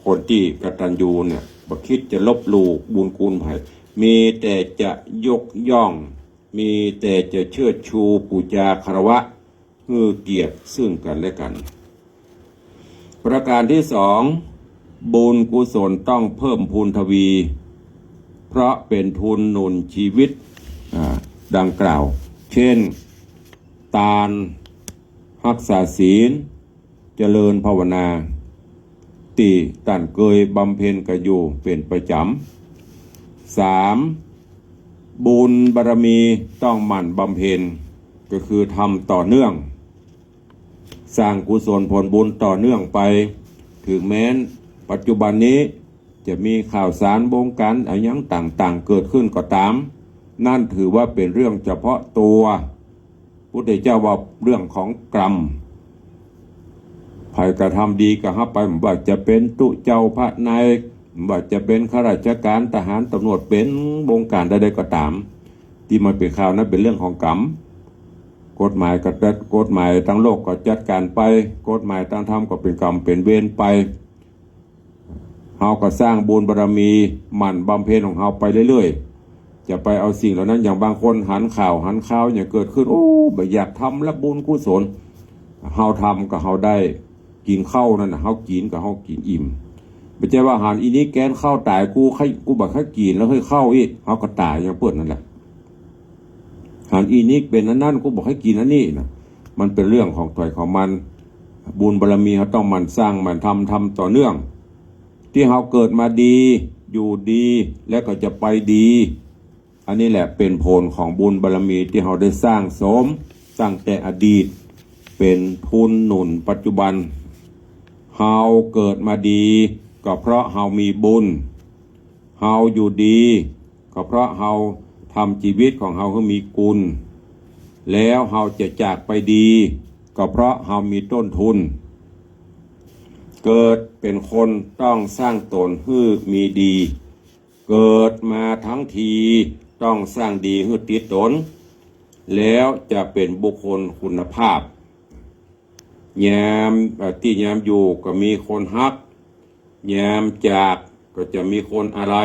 A: คนที่กตัญญูเนี่ยบ่คิดจะลบหลู่บุญคุณภัยมีแต่จะยกย่องมีแต่จะเชิดชูปูจาคารวะเกียรติซึ่งกันและกันประการที่สองบุญกุศลต้องเพิ่มพูนทวีเพราะเป็นทุนหนุนชีวิตดังกล่าวเช่นทานรักษาศีลเจริญภาวนาที่ท่านเคยบำเพ็ญกันอยู่เป็นประจำ3บุญบารมีต้องหมั่นบำเพ็ญก็คือทำต่อเนื่องสร้างกุศลผลบุญต่อเนื่องไปถึงแม้นปัจจุบันนี้จะมีข่าวสารบงการอะไรอย่างต่างๆเกิดขึ้นก็ตามนั่นถือว่าเป็นเรื่องเฉพาะตัวพุทธเจ้าว่าเรื่องของกรรมใครกระทำดีก็ฮับไปว่าจะเป็นตุเจ้าพระนายว่าจะเป็นข้าราชการทหารตำรวจเป็นวงการใดๆก็ตามที่มันเป็นข่าวนั้นเป็นเรื่องของกรรมกฎหมายก็จัดกฎหมายทั้งโลกก็จัดการไปกฎหมายทั้งธรรมก็เป็นกรรมเป็นเวรไปเฮาก็สร้างบุญบารมีหมั่นบำเพ็ญของเฮาไปเรื่อยๆจะไปเอาสิ่งเหล่านั้นอย่างบางคนหันข่าวอย่างเกิดขึ้นโอ้บ่อยากทำแล้วบุญกุศลเฮาทำก็เฮาได้กินข้าวนั่นน่ะเฮากินก็เฮากินอิ่มไม่ใช่ว่าหันอีนี้แกนข้าวตายกูบักให้กินแล้วให้เข้าอีกเฮาก็ตายอย่างเปิดนั่นแหละหันอีนี้เป็นนั่นกูบอกให้กินอันนี้นะมันเป็นเรื่องของถอยของมันบุญบารมีเขาต้องมันสร้างมันทำต่อเนื่องที่เขาเกิดมาดีอยู่ดีและก็จะไปดีอันนี้แหละเป็นผลของบุญบารมีที่เขาได้สร้างสมสร้างแต่อดีตเป็นทุนหนุนปัจจุบันเฮาเกิดมาดีก็เพราะเฮามีบุญเฮาอยู่ดีก็เพราะเฮาทำชีวิตของเฮาให้มีกุลแล้วเฮาจะจากไปดีก็เพราะเฮามีต้นทุนเกิดเป็นคนต้องสร้างตนให้มีดีเกิดมาทั้งทีต้องสร้างดีให้ติดตนแล้วจะเป็นบุคคลคุณภาพยามที่ยามอยู่ก็มีคนฮักยามจากก็จะมีคนอะไร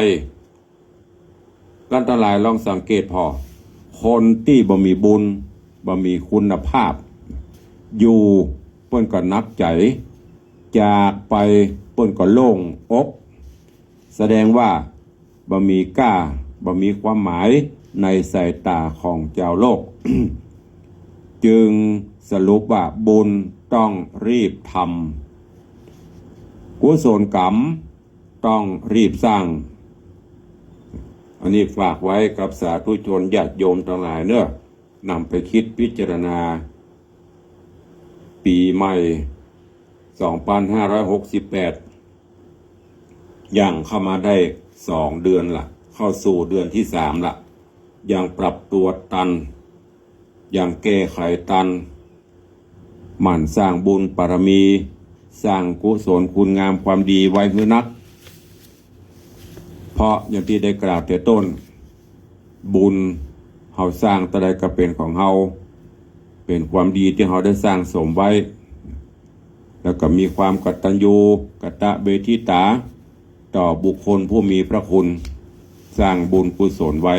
A: ท่านทั้งหลายลองสังเกตพอคนที่บ่มีบุญบ่มีคุณภาพอยู่เพิ่นก็นักใจ จากไปเปิ้นก็โล่งอกแสดงว่าบ่มีก้าบ่มีความหมายในสายตาของเจ้าโลก จึงสรุปว่าบุญต้องรีบทำกุศลกรรมต้องรีบสร้างอันนี้ฝากไว้กับสาธุชนญาติโยมทั้งหลายเนอะนำไปคิดพิจารณาปีใหม่ 2568 ย่างเข้ามาได้2 เดือนละเข้าสู่เดือนที่3ละยังปรับตัวตันยังแก้ไขตันหมั่นสร้างบุญบารมีสร้างกุศลคุณงามความดีไว้คือนักเพราะอย่างที่ได้กล่าวแต่ต้นบุญเฮาสร้างตะใดก็เป็นของเฮาเป็นความดีที่เฮาได้สร้างสมไว้แล้วก็มีความกตัญญูกตเวทิตาต่อบุคคลผู้มีพระคุณสร้างบุญกุศลไว้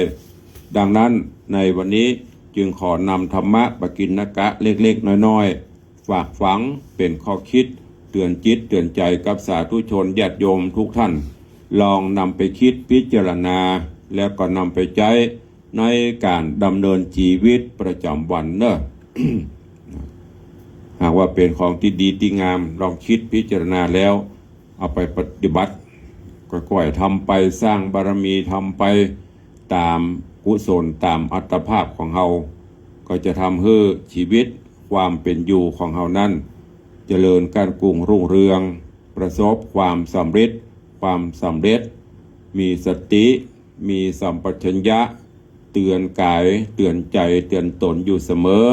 A: ดังนั้นในวันนี้จึงขอนำธรรมะปกิณกะเล็กๆน้อยๆฝากฝังเป็นข้อคิดเตือนจิตเตือนใจกับสาธุชนญาติโยมทุกท่านลองนำไปคิดพิจารณาแล้วก็นำไปใช้ในการดำเนินชีวิตประจำวันเนอะ หากว่าเป็นของที่ดีที่งามลองคิดพิจารณาแล้วเอาไปปฏิบัติค่อยๆทำไปสร้างบารมีทำไปตามกุศลตามอัตภาพของเฮาก็จะทำให้ชีวิตความเป็นอยู่ของเฮานั้นเจริญการรุ่งเรืองประสบความสำเร็จมีสติมีสัมปชัญญะเตือนกายเตือนใจเตือนตนอยู่เสมอ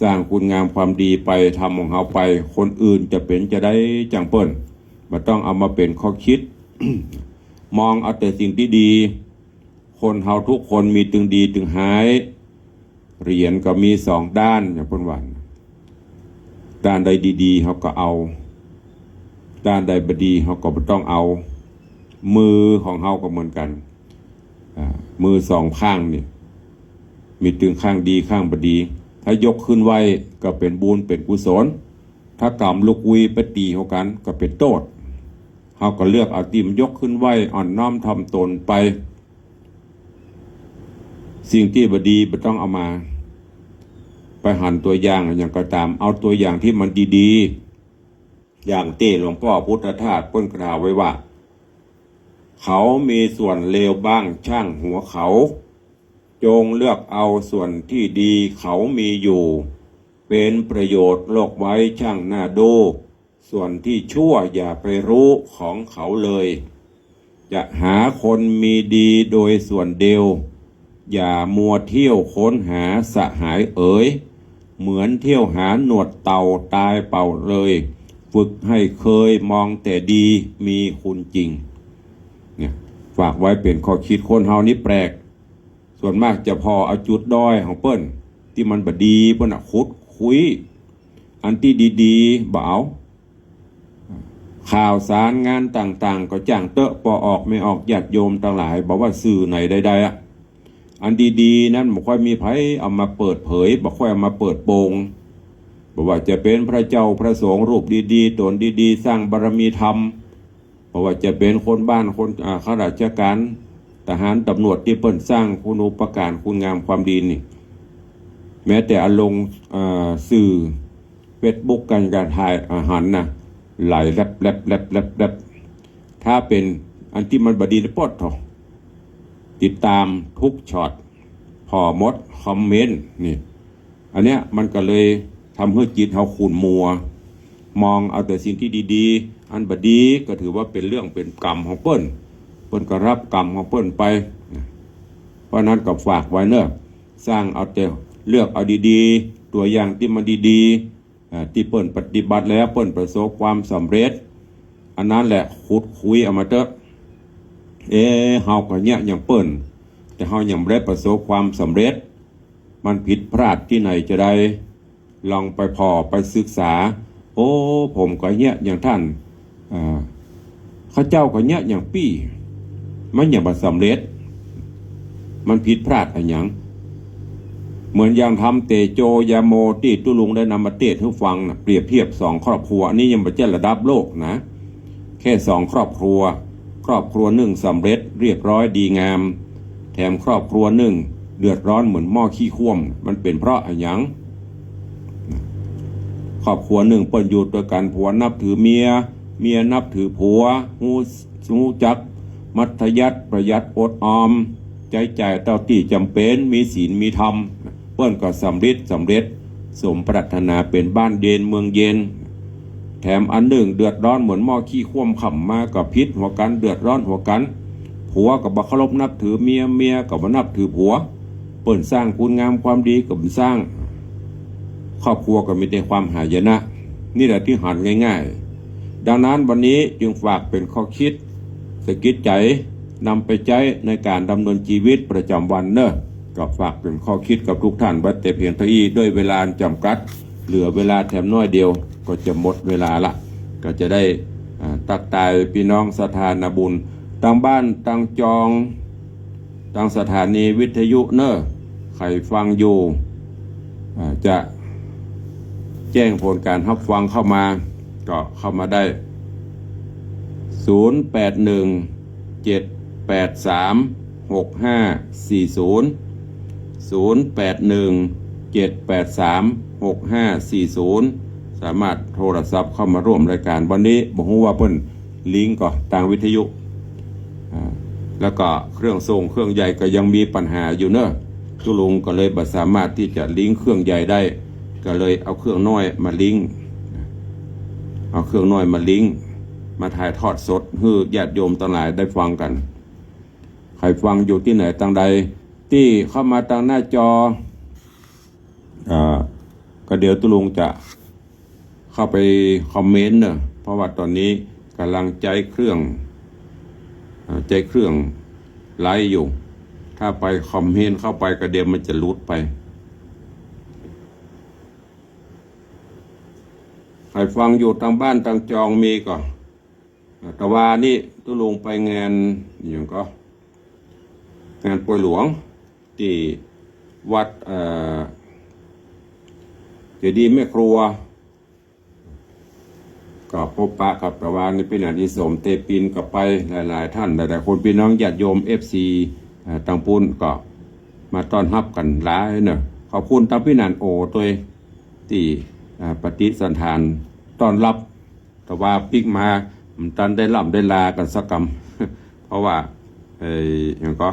A: สร้างคุณงามความดีไปทำของเฮาไปคนอื่นจะเป็นจะได้จังเปิ้นบ่ต้องเอามาเป็นข้อคิด มองเอาแต่สิ่งที่ดีคนเฮาทุกคนมีตึงดีตึงหายเหรียญก็มี2 ด้านอย่างเพิ่นว่าด้านใดดีๆเฮาก็เอาด้านใดบ่ดีเฮาก็บ่ต้องเอามือของเฮาก็เหมือนกันมือ2 ข้างนี่มีตึงข้างดีข้างบ่ดีถ้ายกขึ้นไว้ก็เป็นบุญเป็นกุศลถ้ากำลูกวีไปตีเฮากันก็เป็นโทษเฮาก็เลือกเอาที่มันยกขึ้นไว้อ่อนน้อมทำตนไปสิ่งที่บ่ดีบ่ต้องเอามาไปหันตัวอย่างอย่างก็ตามเอาตัวอย่างที่มันดีๆอย่างที่หลวงพ่อพุทธทาสเพิ่นกล่าวไว้ว่าเขามีส่วนเลวบ้างช่างหัวเขาจงเลือกเอาส่วนที่ดีเขามีอยู่เป็นประโยชน์โลกไว้ช่างหน้าดูส่วนที่ชั่วอย่าไปรู้ของเขาเลยจะหาคนมีดีโดยส่วนเดียวอย่ามัวเที่ยวค้นหาสหายเอ๋ยเหมือนเที่ยวหาหนวดเต่าตายเป่าเลยฝึกให้เคยมองแต่ดีมีคุณจริงเนี่ยฝากไว้เป็นข้อคิดคนเฮานี่แปลกส่วนมากจะพอเอาจุดด้อยของเปิ้นที่มันบ่ดีเปิ้นขุดคุยอันที่ดีๆบ่เอาข่าวสารงานต่างๆก็จ้างเตอะพอออกไม่ออกญาติโยมทั้งหลายบอกว่าสื่อไหนใดๆอันดีๆนั้นบ่ค่อยมีไผเอามาเปิดเผยบ่ค่อยเอามาเปิดโปงบอกว่าจะเป็นพระเจ้าพระสงฆ์รูปดีๆตนดีๆสร้างบารมีธรรมบอกว่าจะเป็นคนบ้านคนข้าราชการทหารตำรวจที่เปิ้นสร้างคุณูปการคุณงามความดีนี่แม้แต่ลงสื่อ Facebook กันการถ่ายอาหารนะไหลแลบถ้าเป็นอันที่มันบ่ดีปอดเถาะติดตามทุกช็อตพอมดคอมเมนต์นี่อันเนี้ยมันก็เลยทำให้จิตเฮาขุ่นมัวมองเอาแต่สิ่งที่ดีๆอันบ่ดีก็ถือว่าเป็นเรื่องเป็นกรรมของเปิ้นก็รับกรรมของเปิ้นไปเพราะนั้นก็ฝากไว้เนอะสร้างเอาแต่เลือกเอาดีๆตัวอย่างที่มันดีๆที่เปิ้นปฏิบัติแล้วเปิ้นประสบความสำเร็จอันนั้นแหละขุดคุยเอามาเถอะเฮาก็เนี่ยอย่างเปิ้นแต่เฮายังบ่ได้ประสบความสำเร็จมันผิดพลาดที่ไหนจะได้ลองไปพอไปศึกษาโอ้ผมก็เนี่ยอย่างท่านข้าเจ้าก็เนี่ยอย่างปี้มันอย่างบ่สำเร็จมันผิดพลาดอะไรอย่าง เหมือนอย่างทำเตโจยาโมที่ตุลุงได้นำมาเทศให้ฟังนะเปรียบเทียบสองครอบครัวนี่ยังไม่ใช่ระดับโลกนะแค่สองครอบครัวหนึ่งสำเร็จเรียบร้อยดีงามแถมครอบครัวหนึ่งเดือดร้อนเหมือนหม้อขี้ข้วมมันเป็นเพราะอะไรหยังครอบครัวหนึ่งเปิ้นอยู่ด้วยกันผัวนับถือเมียนับถือผัวหูจักมัธยัติประหยัดอดออมใจจ่ายเท่าที่จำเป็นมีศีลมีธรรมเปิ้นก็สำเร็จสมปรารถนาเป็นบ้านเย็นเมืองเย็นแถมอันหนึ่งเดือดร้อนเหมือนหม้อขี้ข้วมขำมากับพิษหัวกันเดือดร้อนหัวกันผัวกับบัเคารพนับถือเมียกับบันับถือผัวเปิ้นสร้างคุณงามความดีกับสร้างครอบครัวก็มีแต่ความหายนะนี่แหละที่หันง่ายๆดังนั้นวันนี้จึงฝากเป็นข้อคิดสะกิดใจนำไปใช้ในการดำเนินชีวิตประจำวันเนอะก็ฝากเป็นข้อคิดกับทุกท่านว่าแต่เพียงเท่านี้ด้วยเวลาจำกัดเหลือเวลาแถมน้อยเดียวก็จะหมดเวลาละก็จะได้ตักตายพี่น้องสถานบุญตั้งบ้านตั้งจองตั้งสถานีวิทยุเนอะใครฟังอยู่จะแจ้งผลการรับฟังเข้ามาก็เข้ามาได้0817836540 สามารถโทรศัพท์เข้ามาร่วมรายการวันนี้บอกว่าเพิ่นลิงก์ก็ทางวิทยุแล้วก็เครื่องส่งเครื่องใหญ่ก็ยังมีปัญหาอยู่เนอะทุลุงก็เลยบ่สามารถที่จะลิงก์เครื่องใหญ่ได้ก็เลยเอาเครื่องน้อยมาลิงก์มาถ่ายทอดสดให้ญาติโยมทั้งหลายได้ฟังกันใครฟังอยู่ที่ไหนทางใดที่เข้ามาทางหน้าจอก็เดี๋ยวตุลุงจะเข้าไปคอมเมนต์เนอะเพราะว่าตอนนี้กำลังใจเครื่องไลฟ์อยู่ถ้าไปคอมเมนต์เข้าไปก็เดี๋ยวมันจะหลุดไปใครฟังอยู่ทางบ้านทางจองมีก็แต่ว่านี่ตุลุงไปงานอย่างก็งานป่วยหลวงที่วัดเจดีย์แม่ครัวก็พบปะกับประวานในปีนันทิสมเตปินกับไปหลายๆท่านหลายๆคนพี่น้องญาติโยม FC ตังปุ้นก็มาต้อนรับกันหลายเนอะขอบคุณตังพี่นันโอตัวที่ปฏิสันทานต้อนรับแต่ว่าปิกมาตันได้ล่ำได้ลากันสักกรรม เพราะว่าอย่างก็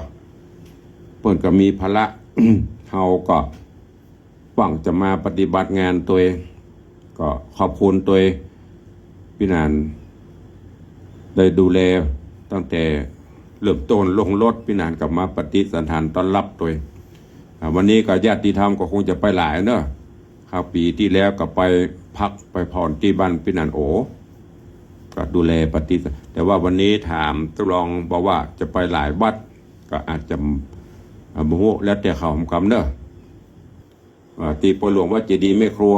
A: เปิดก็มีภาระ เฮาก็หวังจะมาปฏิบัติงานตัวก็ขอบคุณตัวพี่นานได้ดูแลตั้งแต่เริ่มต้นลงรถพี่นานกับมาปฏิสันทานต้อนรับตัววันนี้ก็ญาติธรรมก็คงจะไปหลายเนอะครับปีที่แล้วก็ไปพักไปผ่อนที่บ้านพี่นานโอก็ดูแลปฏิสันแต่ว่าวันนี้ถามตุลองบอกว่าจะไปหลายวัดก็อาจจะโมโหแล้วแต่เขาคำเนอะตีป่วยหลวงวัดเจดีย์แม่ครัว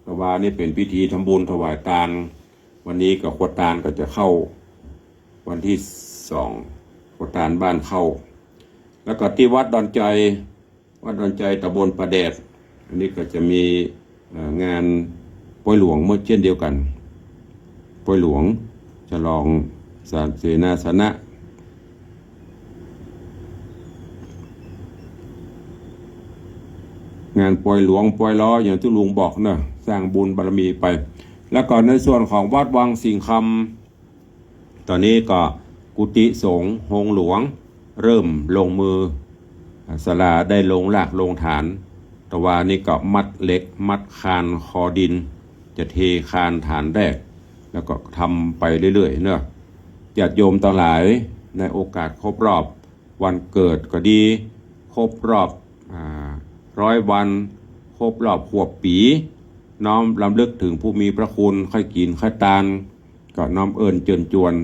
A: ตะวานี่เป็นพิธีทำบุญถวายทานวันนี้กับขวดตาลก็จะเข้าวันที่2ขวดตาลบ้านเข้าแล้วก็ที่วัดดอนใจตำบลประแดดอันนี้ก็จะมีงานป่วยหลวงเมื่อเช่นเดียวกันป่วยหลวงฉลองเสนาสนะงานปล่อยหลวงปล่อยล้ออย่างที่ลุงบอกเนอะสร้างบุญบารมีไปแล้วก็ในส่วนของวัดวังสิงคำตอนนี้ก็กุฏิสงฆ์โฮงหลวงเริ่มลงมือศาลาได้ลงรากลงฐานแต่ว่านี่ก็มัดเหล็กมัดคานคอดินจะเทคานฐานแรกแล้วก็ทำไปเรื่อยๆเนอะญาติโยมทั้งหลายในโอกาสครบรอบวันเกิดก็ดีครบรอบ100 วันครบรอบขวบปีน้อมรำลึกถึงผู้มีพระคุณค่อยกินค่อยตานก็น้อมเอิญเจิญจวน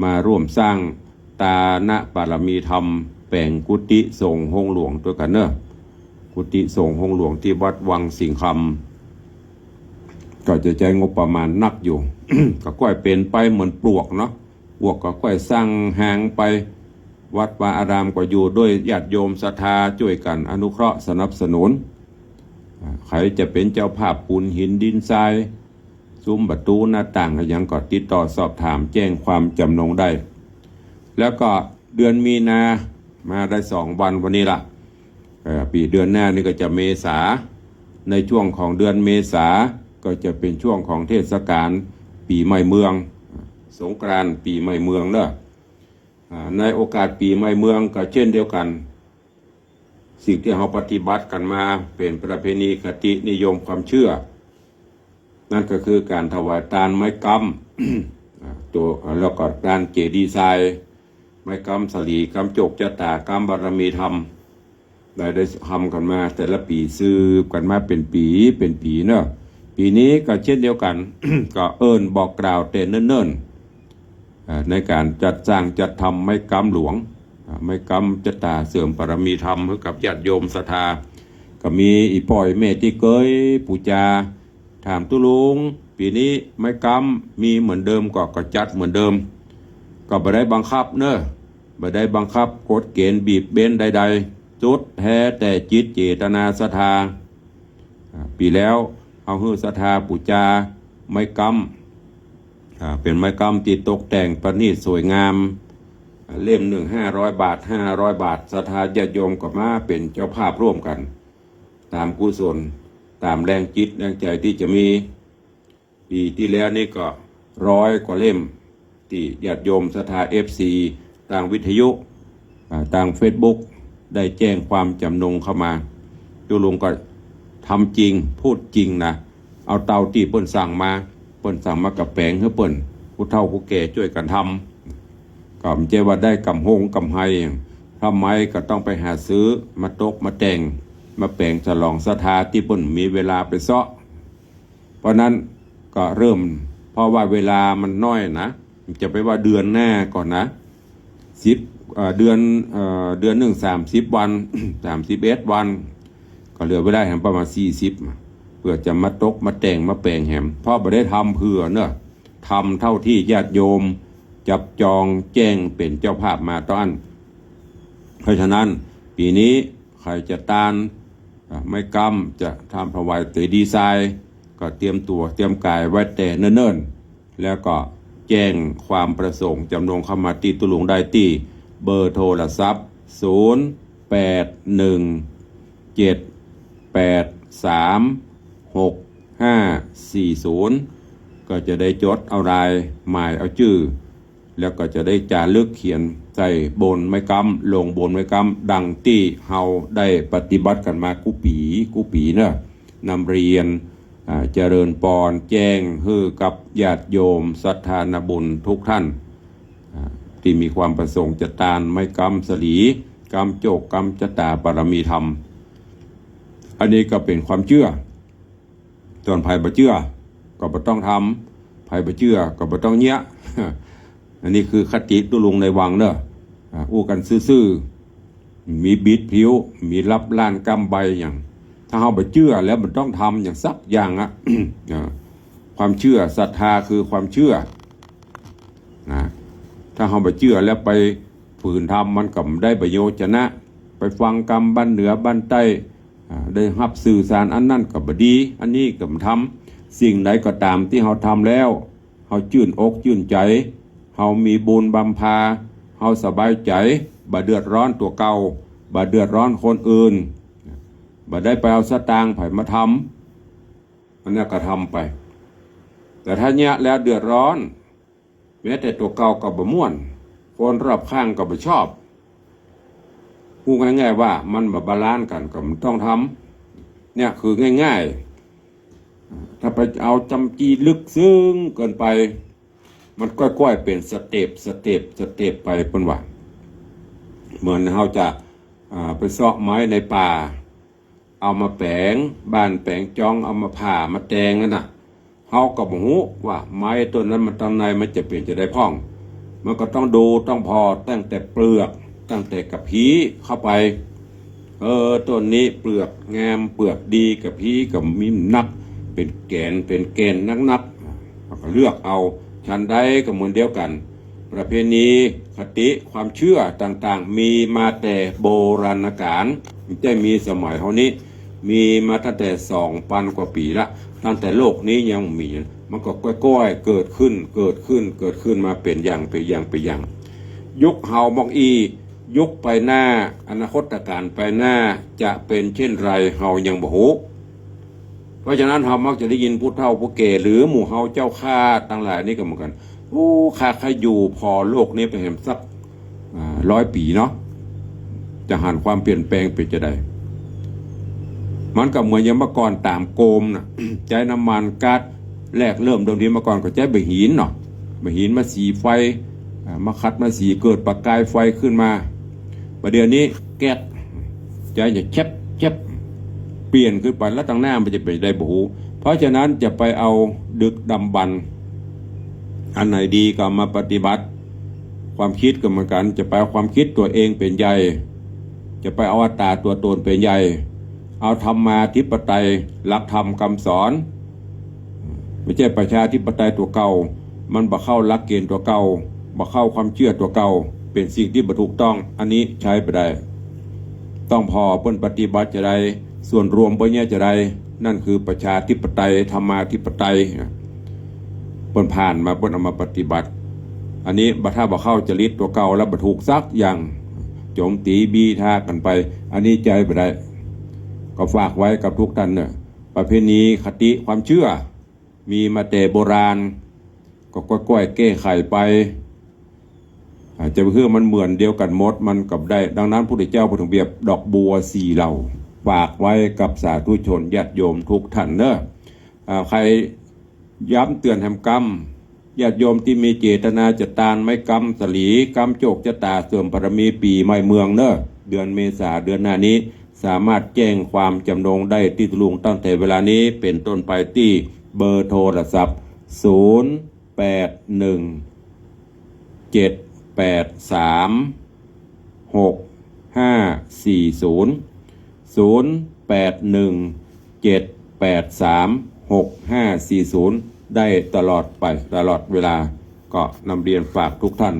A: มาร่วมสร้างตานะบารมีธรรมแปลงกุฏิสงฆ์โฮงหลวงด้วยกันเนอะกุฏิสงฆ์โฮงหลวงที่วัดวังสิงคำก็จะใช้งบประมาณนักอยู่ ก็ค่อยเป็นไปเหมือนปลวกเนาะปลวกก็ค่อยสร้างหางไปวัดวาอารามก็อยู่ด้วยญาติโยมศรัทธาช่วยกันอนุเคราะห์สนับสนุน ใครจะเป็นเจ้าภาพปูนหินดินทรายซุ้มประตูหน้าต่างอะไรอย่างก็ติดต่อสอบถามแจ้งความจำนงได้แล้วก็เดือนมีนามาได้2 วันวันนี้ละปีเดือนหน้านี่ก็จะเมษาในช่วงของเดือนเมษาก็จะเป็นช่วงของเทศกาลปีใหม่เมืองสงกรานต์ปีใหม่เมืองเนอะในโอกาสปีใหม่เมืองก็เช่นเดียวกันสิ่งที่เราปฏิบัติกันมาเป็นประเพณีคตินิยมความเชื่อนั่นก็คือการถวายทานไม้กำ ตัวแล้วก็การเจดีย์ทรายไม้กำสลีกำจกจะตากำบารมีธรรมได้ทำกันมาแต่ละปีซื้อกันมาเป็นปีเนอะปีนี้ก็เช่นเดียวกัน ก็บอกกล่าวแต่เนิ่นๆในการจัดสร้างจัดทำไม้กำหลวงไม้กำจะตาเสื่อมบารมีธรรมให้กับญาติโยมศรัทธาก็มีอีป่อยเมติเกยปูจาถามตุลุงปีนี้ไม้กำมีเหมือนเดิมก็จัดเหมือนเดิมก็ไม่ได้บังคับเนอะไม่ได้บังคับกฎเกณฑ์บีบเบนใดๆจุดแท้แต่จิตเจตนาศรัทธาปีแล้วเอาฮือศรัทธาปูจาไม้กำเป็นไม้กำที่ตกแต่งประณีตสวยงามเล่ม1 500 บาท500 บาทศรัทธาญาติโยมก็มาเป็นเจ้าภาพร่วมกันตามกุศลตามแรงจิตแรงใจที่จะมีปีที่แล้วนี่ก็100 กว่าเล่มที่ญาติโยมศรัทธา FC ทางวิทยุทาง Facebook ได้แจ้งความจำนงเข้ามาตุลุงก็ทำจริงพูดจริงนะเอาเตาที่เปิ้นสั่งมากับแปลงให้เปิ้นผู้เฒ่าผู้แก่ช่วยกันทำก็ไม่ใช่ว่าได้กำหงกำไฮทำไมก็ต้องไปหาซื้อมาตกมาแต่งมาแปลงฉลองศรัทธาที่เปิ้นมีเวลาไปเซาะเพราะนั้นก็เริ่มเพราะว่าเวลามันน้อยนะจะไปว่าเดือนหน้าก่อนนะเดือนหนึ่ง30 วัน 31 วันก็เหลือเวลาแหมประมาณ40เพื่อจะมาตกมาแต่งมาแปลงแหมเพราะไม่ได้ทำเพื่อเนอะทำเท่าที่ญาติโยมจับจองแจ้งเป็นเจ้าภาพมาตอนเพราะฉะนั้นปีนี้ใครจะตานไม่กำจะทำถวายเตดีไซน์ก็เตรียมตัวเตรียมกายไว้แต่เนิ่นๆแล้วก็แจ้งความประสงค์จำนงเข้ามาตีตุลุงได้ที่เบอร์โทรศัพท์0817836540ก็จะได้จดเอารายหมายเอาชื่อแล้วก็จะได้จารึกเขียนใส่บนไม้กำลงบนไม้กำดังที่เฮาได้ปฏิบัติกันมากุปีเนอะนำเรียนเจริญปอนแจ้งฮือกับญาติโยมศรัทธาญบุญทุกท่านที่มีความประสงค์จะตานไม้กำสลีกำโจกกำจะตาบารมีธรรมอันนี้ก็เป็นความเชื่อส่วนภัยบ่เชื่อก็บ่ต้องทำภัยบ่เชื่อก็บ่ต้องเนี้ย อันนี้คือคติตุลุงในวังเนอะอู้กันซื่อๆมีบิดผิวมีรับล้านกำใบอย่างถ้าเราบ่เชื่อแล้วมันต้องทำอย่างสักอย่างอะ ความเชื่อศรัทธาคือความเชื่อนะถ้าเราบ่เชื่อแล้วไปฝืนทำมันก็ไม่ได้ประโยชน์นะไปฟังกรรมบ้านเหนือบ้านใต้ได้รับสื่อสารอันนั้นก็บ่ดีอันนี้ก็ทำสิ่งใดก็ตามที่เราทำแล้วเราชื่นอกชื่นใจเรามีบุญบำพาเราสบายใจบ่เดือดร้อนตัวเก่าบ่เดือดร้อนคนอื่นบ่ได้ไปเอาสตางค์ไผมาทำอันนี้ก็ทำไปแต่ถ้าเนี้ยแล้วเดือดร้อนแม้แต่ตัวเก่าก็บ่ม่วนคนรอบข้างก็บ่ชอบพูดง่ายๆว่ามันบ่บาลานซ์กันก็มันต้องทำเนี่ยคือง่ายๆถ้าไปเอาจำจีลึกซึ้งเกินไปมันก้อยๆเป็นสเต็ปไปเพิ่นว่าเหมือนเฮาจะไปเสาะไม้ในป่าเอามาแปลงบ้านแปลงจ้องเอามาผ่ามาแตงนั่นน่ะเฮาก็บ่ฮู้ว่าไม้ต้นนั้นมันตอนในมันจะเป็นจะได้พ่องมันก็ต้องดูต้องพอตั้งแต่เปลือกตั้งแต่กระพี้เข้าไปต้นนี้เปลือกงามเปลือกดีกระพี้กับมีนักเป็นแกนนักก็เลือกเอาชั้นใดก็เหมือนเดียวกันประเพณีคติความเชื่อต่างๆมีมาแต่โบราณกาลไม่ได้มีสมัยเท่านี้ มีมาตั้งแต่2,000 กว่าปีละตั้งแต่โลกนี้ยังมีมันก็ก้อยๆเกิดขึ้นมาเป็นอย่างยุคเฮามองอียุคไปหน้าอนาคตการไปหน้าจะเป็นเช่นไรเฮายังบ่ฮู้เพราะฉะนั้นเฮามักจะได้ยินผู้เฒ่าผู้แก่หรือหมู่เฮาเจ้าข้าทั้งหลายนี่ก็เหมือนกันโอ้ข้าใครอยู่พอโลกนี้ไปเห็นสัก100 ปีเนาะจะหันความเปลี่ยนแปลงเป็นจะได้มันก็เหมือนอย่างเมื่อก่อนตามโกมนะ ใช้น้ำมันก๊าซแรกเริ่มเดิมทีเมื่อก่อนก็ใช้ใบหินเนาะใบหินมาสีไฟมาคัดมาสีเกิดประกายไฟขึ้นมาประเดี๋ยวนี้แก๊สใจจะแคบเปลี่ยนขึ้นไปแล้วตั้งหน้ามันจะเป็นได้บูเพราะฉะนั้นจะไปเอาดึกดำบรรพ์อันไหนดีก็มาปฏิบัติความคิดก็เหมือนกันจะไปเอาความคิดตัวเองเป็นใหญ่จะไปเอาอัตตาตัวตนเป็นใหญ่เอาธรรมาธิปไตยหลักธรรมคำสอนไม่ใช่ประชาธิปไตยตัวเก่ามันบ่เข้าหลักเกณฑ์ตัวเก่าบ่เข้าความเชื่อตัวเก่าเป็นสิ่งที่บ่ถูกต้องอันนี้ใช้ไปได้ต้องพอเพิ่นปฏิบัติจะได้ส่วนรวมเพิ่นเนี่ยจะได้นั่นคือประชาธิปไตยธรรมาธิปไตยเพิ่นผ่านมาเพิ่นเอามาปฏิบัติอันนี้บ่ถ้าบ่เข้าจริตตัวเก่าแล้วบ่ถูกซักอย่างโจมตีบีทากันไปอันนี้ใจไปได้ก็ฝากไว้กับทุกท่านเนี่ยประเพณีคติความเชื่อมีมาแต่โบราณก็ก้อยๆแก้ไขไปอาจจะเพื่อมันเหมือนเดียวกันหมดมันกับได้ดังนั้นพระพุทธเจ้าพูดถึงเบียบดอกบัว4 เหล่าฝากไว้กับสาธุชนญาติโยมทุกท่านเนอะใครย้ำเตือนแห่งกรรมญาติโยมที่มีเจตนาจะตานไม่กรรมสลีกรรมโจกจะตาเสื่อมบารมีปีใหม่เมืองเนอะเดือนเมษาเดือนหน้านี้สามารถแจ้งความจำนงได้ที่ตุลุงตั้งแต่เวลานี้เป็นต้นไปที่เบอร์โทรศัพท์0817836540ได้ตลอดไปตลอดเวลาก็นำเรียนฝากทุกท่าน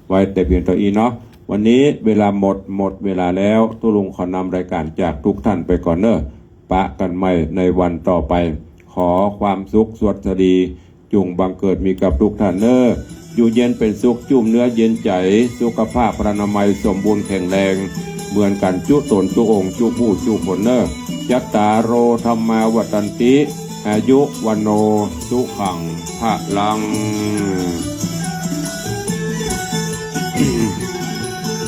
A: ไว้แต่เพียงเท่านี้เนาะวันนี้เวลาหมดเวลาแล้วตุลุงขอนำรายการจากทุกท่านไปก่อนเนอะปะกันใหม่ในวันต่อไปขอความสุขสวัสดีจงบังเกิดมีกับทุกท่านเนอะอยู่เย็นเป็นสุขจุ่มเนื้อเย็นใจสุขภาพพรรณนามัยสมบูรณ์แข็งแรงเหมือนกันจุตนจุองค์จุผู้จุผลเนอะยัตตาโรธรรมาวัตันติอายุวันโนสุขังพระลัง